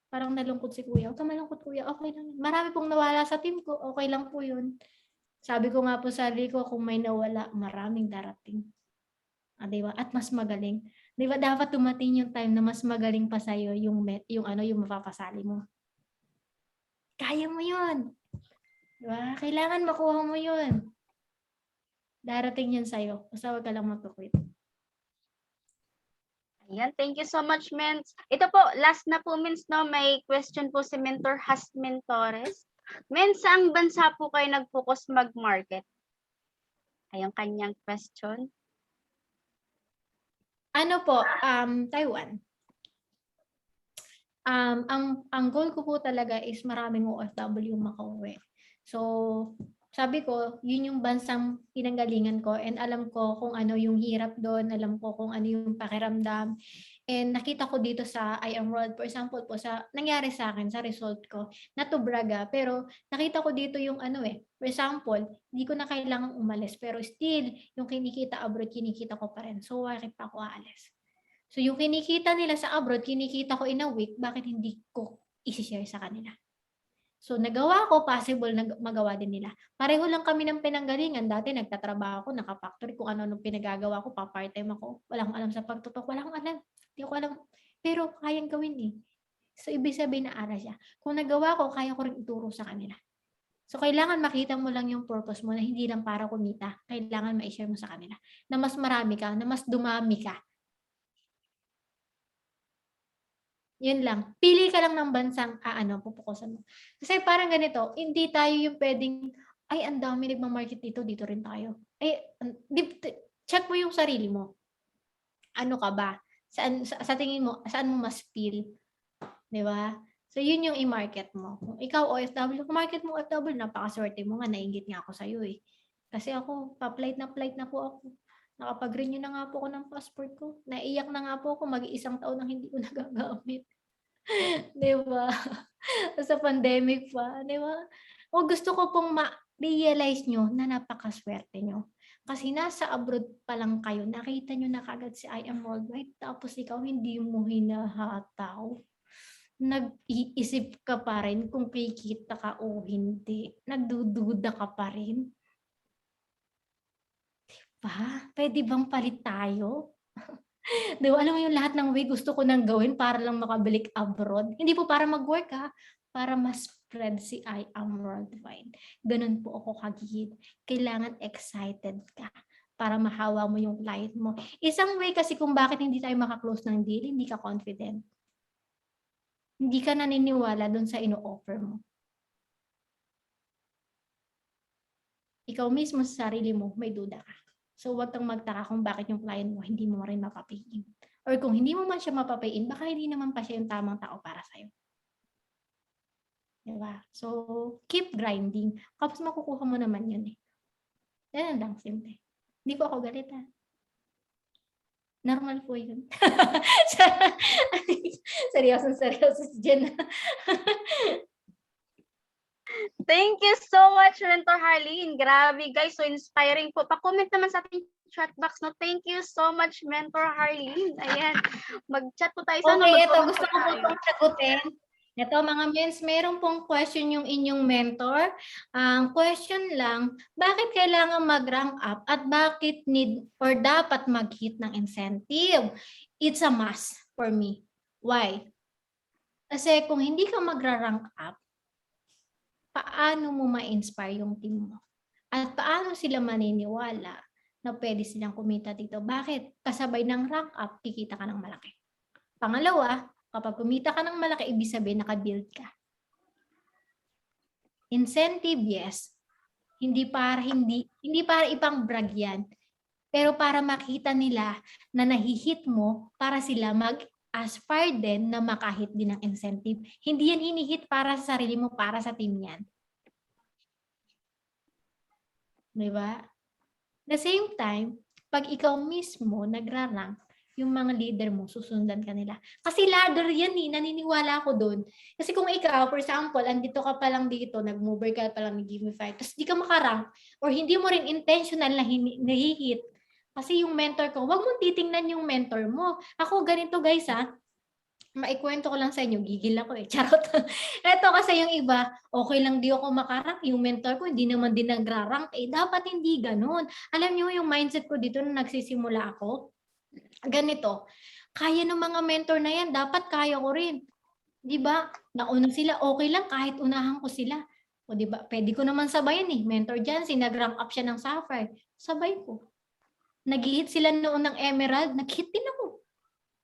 S1: Parang nalungkot si kuya. Huwag ka malungkot kuya, okay lang. Marami pong nawala sa team ko, okay lang po yun. Sabi ko nga po sa sarili ko, kung may nawala, maraming darating. Diba? At mas magaling. Diba dapat dumating yung time na mas magaling pa sa'yo yung mapapasali mo. Kaya mo yun. Diba? Kailangan makuha mo yun. Darating yun sa'yo. Basta huwag ka lang mag-quit.
S2: Ayan, thank you so much, Mens. Ito po, last na po, Mens, no? May question po si Mentor Hasmin Torres. Mens, saang bansa po kayo nag-focus mag-market? Ayong kanyang question.
S1: Ano po, Taiwan. Ang goal ko po talaga is maraming OFW makauwi. So, sabi ko, yun yung bansang pinanggalingan ko and alam ko kung ano yung hirap doon, alam ko kung ano yung pakiramdam. And nakita ko dito sa I Am World, for example po, sa nangyari sa akin, sa result ko, na to braga, pero nakita ko dito yung for example, hindi ko na kailangang umalis, pero still, yung kinikita abroad, kinikita ko pa rin. So, bakit pa ako aalis? So, yung kinikita nila sa abroad, kinikita ko in a week, bakit hindi ko isi-share sa kanila? So, nagawa ko, possible na magawa din nila. Pareho lang kami ng pinanggalingan. Dati, nagtatrabaho ako, naka-factory, kung ano pinagagawa ko, pa-part-time ako. Walang alam sa pagtutok, walang alam. Hindi ko alam. Pero, kayang gawin eh. So, ibig sabihin na aral siya. Kung nagawa ko, kaya ko rin ituro sa kanila. So, kailangan makita mo lang yung purpose mo na hindi lang para kumita. Kailangan ma-share mo sa kanila. Na mas marami ka, na mas dumami ka. Yun lang. Pili ka lang ng bansang pupukusan mo. Kasi parang ganito, hindi tayo yung pwedeng, ay, ang dami nagmamarket dito, dito rin tayo. Check mo yung sarili mo. Ano ka ba? Sa tingin mo, saan mo mas feel? Di ba? So, yun yung i-market mo. Kung ikaw OFW, kung market mo OFW, napakaswerte mo nga, nainggit nga ako sa'yo eh. Kasi ako, pa-flight na po ako. Nakapag-renew na nga po ako ng passport ko. Naiyak na nga po ako, mag-iisang taon nang hindi ko nagagamit. Di ba? Sa pandemic pa, di ba? O gusto ko pong ma-realize nyo na napakaswerte nyo. Kasi nasa abroad pa lang kayo, nakita nyo na kagad si I Am Worldwide, tapos ikaw hindi mo hinahataw. Nag-iisip ka pa rin kung kikita ka o hindi. Nagdududa ka pa rin. Diba? Pwede bang palit tayo? Diba? Alam mo yung lahat ng way gusto ko nang gawin para lang makabalik abroad. Hindi po para mag-work para mas spread si I Am Worldwide. Ganun po ako kagigid. Kailangan excited ka para mahawa mo yung client mo. Isang way kasi kung bakit hindi tayo makaklose ng deal, hindi ka confident. Hindi ka naniniwala dun sa ino-offer mo. Ikaw mismo sa sarili mo, may duda ka. So, huwag kang magtaka kung bakit yung client mo hindi mo rin mapapayin. Or kung hindi mo man siya mapapayin, baka hindi naman pa siya yung tamang tao para sa'yo. Diba? So, keep grinding. Kapag makukuha mo naman yun eh. Yan lang, simple. Hindi po ako galit Normal po yun. Seryoso si Jen.
S2: Thank you so much, Mentor Harleen. Grabe, guys. So inspiring po. Pa-comment naman sa ating chat box. No? Thank you so much, Mentor Harleen. Ayan. Mag-chat po tayo. Sana
S1: Okay, ito
S2: mag-comment
S1: gusto
S2: po
S1: ko po
S2: tayo.
S1: itong sagutin. Ito mga mens, meron pong question yung inyong mentor. Ang question lang, bakit kailangan mag-rank up at bakit need or dapat mag-hit ng incentive? It's a must for me. Why? Kasi kung hindi ka magra-rank up, paano mo ma-inspire yung team mo? At paano sila maniniwala na pwede silang kumita dito? Bakit? Kasabay ng rank up, kikita ka ng malaki. Pangalawa, kapag kumita ka ng malaki, ibig sabihin naka-build ka. Incentive, yes. Hindi para ipang brag yan. Pero para makita nila na nahihit mo para sila mag-aspire din na makahit din ng incentive. Hindi yan hinihit para sa sarili mo, para sa team yan. Diba? The same time, pag ikaw mismo nagra-rank, yung mga leader mo, susundan ka nila. Kasi ladder yan eh, naniniwala ako doon. Kasi kung ikaw, for example, andito ka pa lang dito, nag-mover ka pa lang, nag-gamify, tapos di ka makarank, or hindi mo rin intentional na nahihit, kasi yung mentor ko, wag mong titingnan yung mentor mo. Ako, ganito guys ha, maikwento ko lang sa inyo, gigil ako eh, charot. Eto kasi yung iba, okay lang di ako makarank, yung mentor ko hindi naman din nagra-rank, dapat hindi ganun. Alam niyo yung mindset ko dito nung nagsisimula ako, ganito, kaya ng mga mentor na yan, dapat kaya ko rin. Di ba? Nauna sila, okay lang kahit unahan ko sila. O di ba? Pwede ko naman sabayan eh. Mentor Jancy, nag-rank up siya ng Sapphire. Sabay ko. Nag-hit sila noon ng Emerald, nag-hit din ako.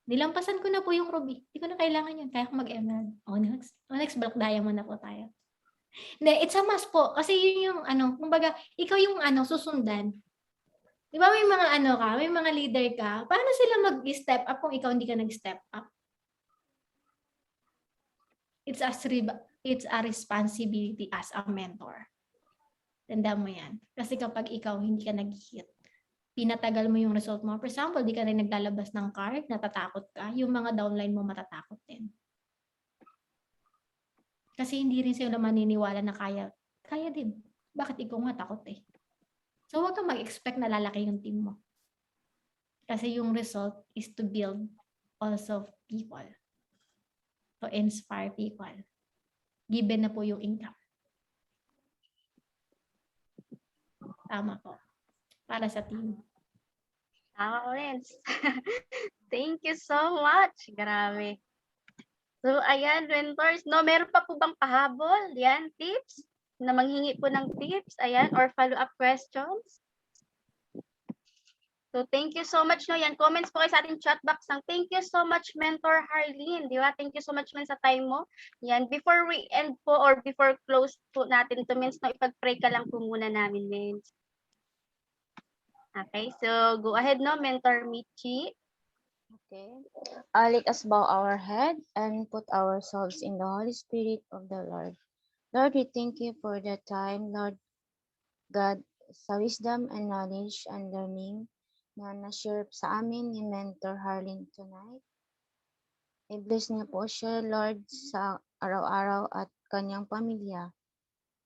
S1: Nilampasan ko na po yung Ruby. Hindi ko na kailangan yun. Kaya ako mag-Emerald. Next block diamond na po tayo. Hindi, it's a must po. Kasi yun yung kumbaga, ikaw yung susundan. Di ba may mga may mga leader ka, paano sila mag-step up kung ikaw hindi ka nag-step up? It's a responsibility as a mentor. Tanda mo yan. Kasi kapag ikaw hindi ka nag-hit, pinatagal mo yung result mo. For example, di ka rin naglalabas ng card, natatakot ka, yung mga downline mo matatakot din. Kasi hindi rin sila maniniwala na kaya din. Bakit ikaw nga takot eh? So, huwag kang mag-expect na lalaki yung team mo. Kasi yung result is to build also people. To inspire people. Given na po yung income. Tama po. Para sa team.
S2: Tama ko rin. Thank you so much. Grabe. So, ayan, mentors. No, meron pa po bang pahabol? Yan, tips? Na manghingi po ng tips? Ayan, or follow-up questions? So, thank you so much. No, yan, comments po kayo sa ating chat box ng thank you so much, Mentor Harleen. Di ba? Thank you so much man sa time mo. Yan, before we end po or before close po natin ito, means no, ipag-pray ka lang po muna namin, means. Okay, so go ahead, no, Mentor Michi.
S3: Okay. Let us bow our head and put ourselves in the Holy Spirit of the Lord. Lord, we thank you for the time, Lord God, sa wisdom and knowledge and learning na na-share sa amin ni Mentor Harleen tonight. I-bless niyo po siya, Lord, sa araw-araw at kanyang pamilya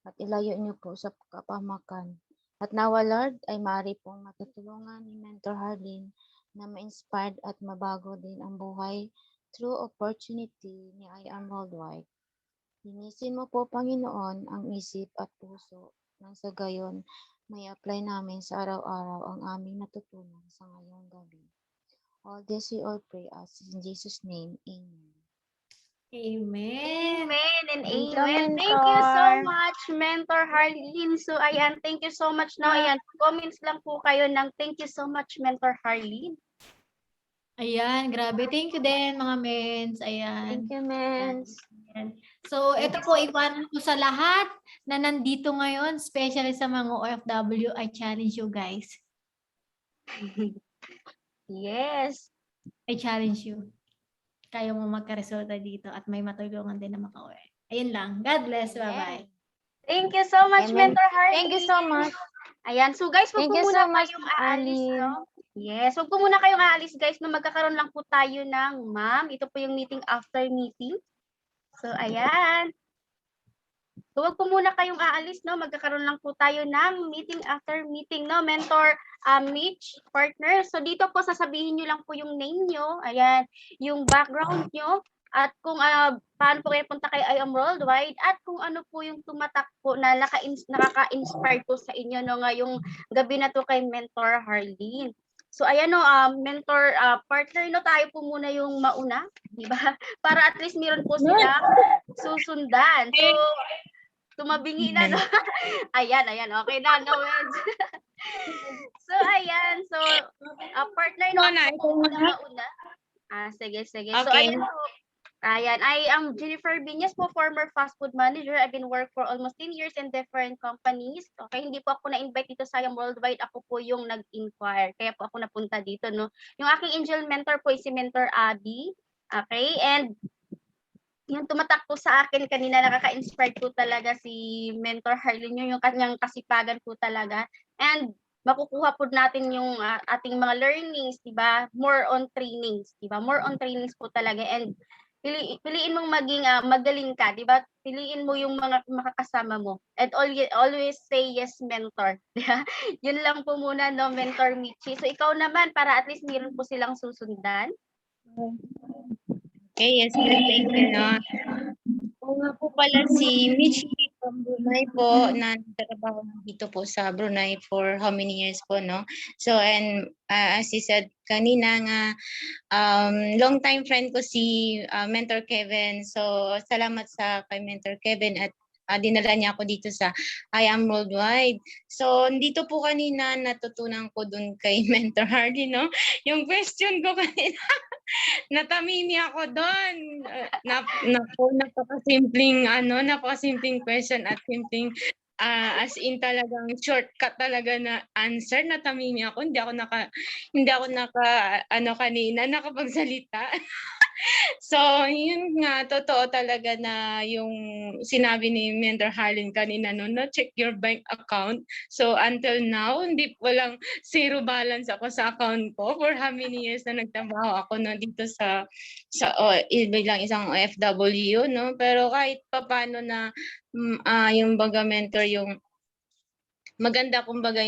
S3: at ilayo niyo po sa kapahamakan. At nawa, Lord, ay maaari pong matutulungan ni Mentor Harleen na ma-inspired at mabago din ang buhay through opportunity ni I Am Worldwide. Linisin mo po, Panginoon, ang isip at puso nang sa gayon may apply namin sa araw-araw ang aming natutunan sa ngayong gabi. All this we all pray as in Jesus' name. Amen.
S1: Amen.
S2: Amen and
S3: Thank you,
S2: amen. Thank you so
S3: Mentor.
S2: much, Mentor Harleen. So, ayan, thank you so much. No, ayan, comments lang po kayo ng thank you so much, Mentor Harleen.
S1: Ayan, grabe. Thank you din, mga mens. Ayan.
S3: Thank you, Mens.
S1: Ayan. So, ito po, iwanan ko sa lahat na nandito ngayon, especially sa mga OFW, I challenge you guys.
S2: Yes.
S1: I challenge you. Kaya mo magkaresulta dito at may matulungan din na makauwi. Ayun lang. God bless. Bye-bye.
S2: Thank you so much,
S3: Amen.
S2: Mentor Harleen.
S3: Thank you so much.
S2: Ayan, so guys, wag
S3: Thank
S2: po
S3: you
S2: muna
S3: so much,
S2: kayong aalis,
S3: Arlene.
S2: no? Yes, huwag po muna kayong aalis guys, no, magkakaroon lang po tayo ng ma'am. Ito po yung meeting after meeting. So, ayan. So, huwag po muna kayong aalis, no, magkakaroon lang po tayo ng meeting after meeting, no, mentor, Mitch, partner. So, dito po sasabihin nyo lang po yung name nyo, ayan, yung background nyo, at kung paano po kayo punta kay I Am Worldwide, at kung ano po yung tumatak po na nakaka-inspire po sa inyo, no, ngayong gabi na to kay Mentor Harleen. So, ayan, no, mentor, partner, no, tayo po muna yung mauna, di ba? Para at least meron po sila susundan. So, tumabingi na, no? Ayan, okay na, no, Weds. So, ayan. So, partner, no,
S3: Muna,
S2: ako
S3: ikaw
S2: po
S3: muna.
S2: mauna. Sige. So,
S3: Okay.
S2: ayan po. Ayan, I am Jennifer Viñas po, former fast food manager. I've been worked for almost 10 years in different companies. Okay, hindi po ako na-invite dito sa Ayam Worldwide. Ako po yung nag-inquire. Kaya po ako napunta dito, no? Yung aking angel mentor po is si Mentor Abby. Okay, and yung tumatak po sa akin kanina, nakaka-inspire po talaga si Mentor Harleen, yung kanyang kasipagan po talaga. And makukuha po natin yung ating mga learnings, 'di ba? More on trainings, 'di ba? More on trainings po talaga, and piliin mong maging magaling ka, 'di ba? Piliin mo yung mga makakasama mo. And always say yes, mentor. 'Di ba? Yun lang po muna, no, Mentor Michi. So ikaw naman, para at least meron po silang susundan.
S3: Okay, yes, ma'am. Thank you, no. Oo nga po pala si Mitch from Brunei po, na nagtatrabaho dito po sa Brunei for how many years po, no? So, and as he said kanina nga, long time friend ko si Mentor Kevin. So, salamat sa kay Mentor Kevin at dinala niya ako dito sa I Am Worldwide. So, dito po kanina natutunan ko dun kay Mentor Hardy, no? Yung question ko kanina, natamimi ako doon. Napakasimpleng question at simpleng as in talagang shortcut talaga na answer. Natamimi ako. Hindi ako kanina nakapagsalita. So, yun nga, totoo talaga na yung sinabi ni Mentor Harleen kanina, no, check your bank account. So, until now, walang zero balance ako sa account ko for how many years na nagtrabaho ako, no, dito bilang isang OFW, no. Pero kahit papaano na yung baga mentor, yung maganda kumbaga yung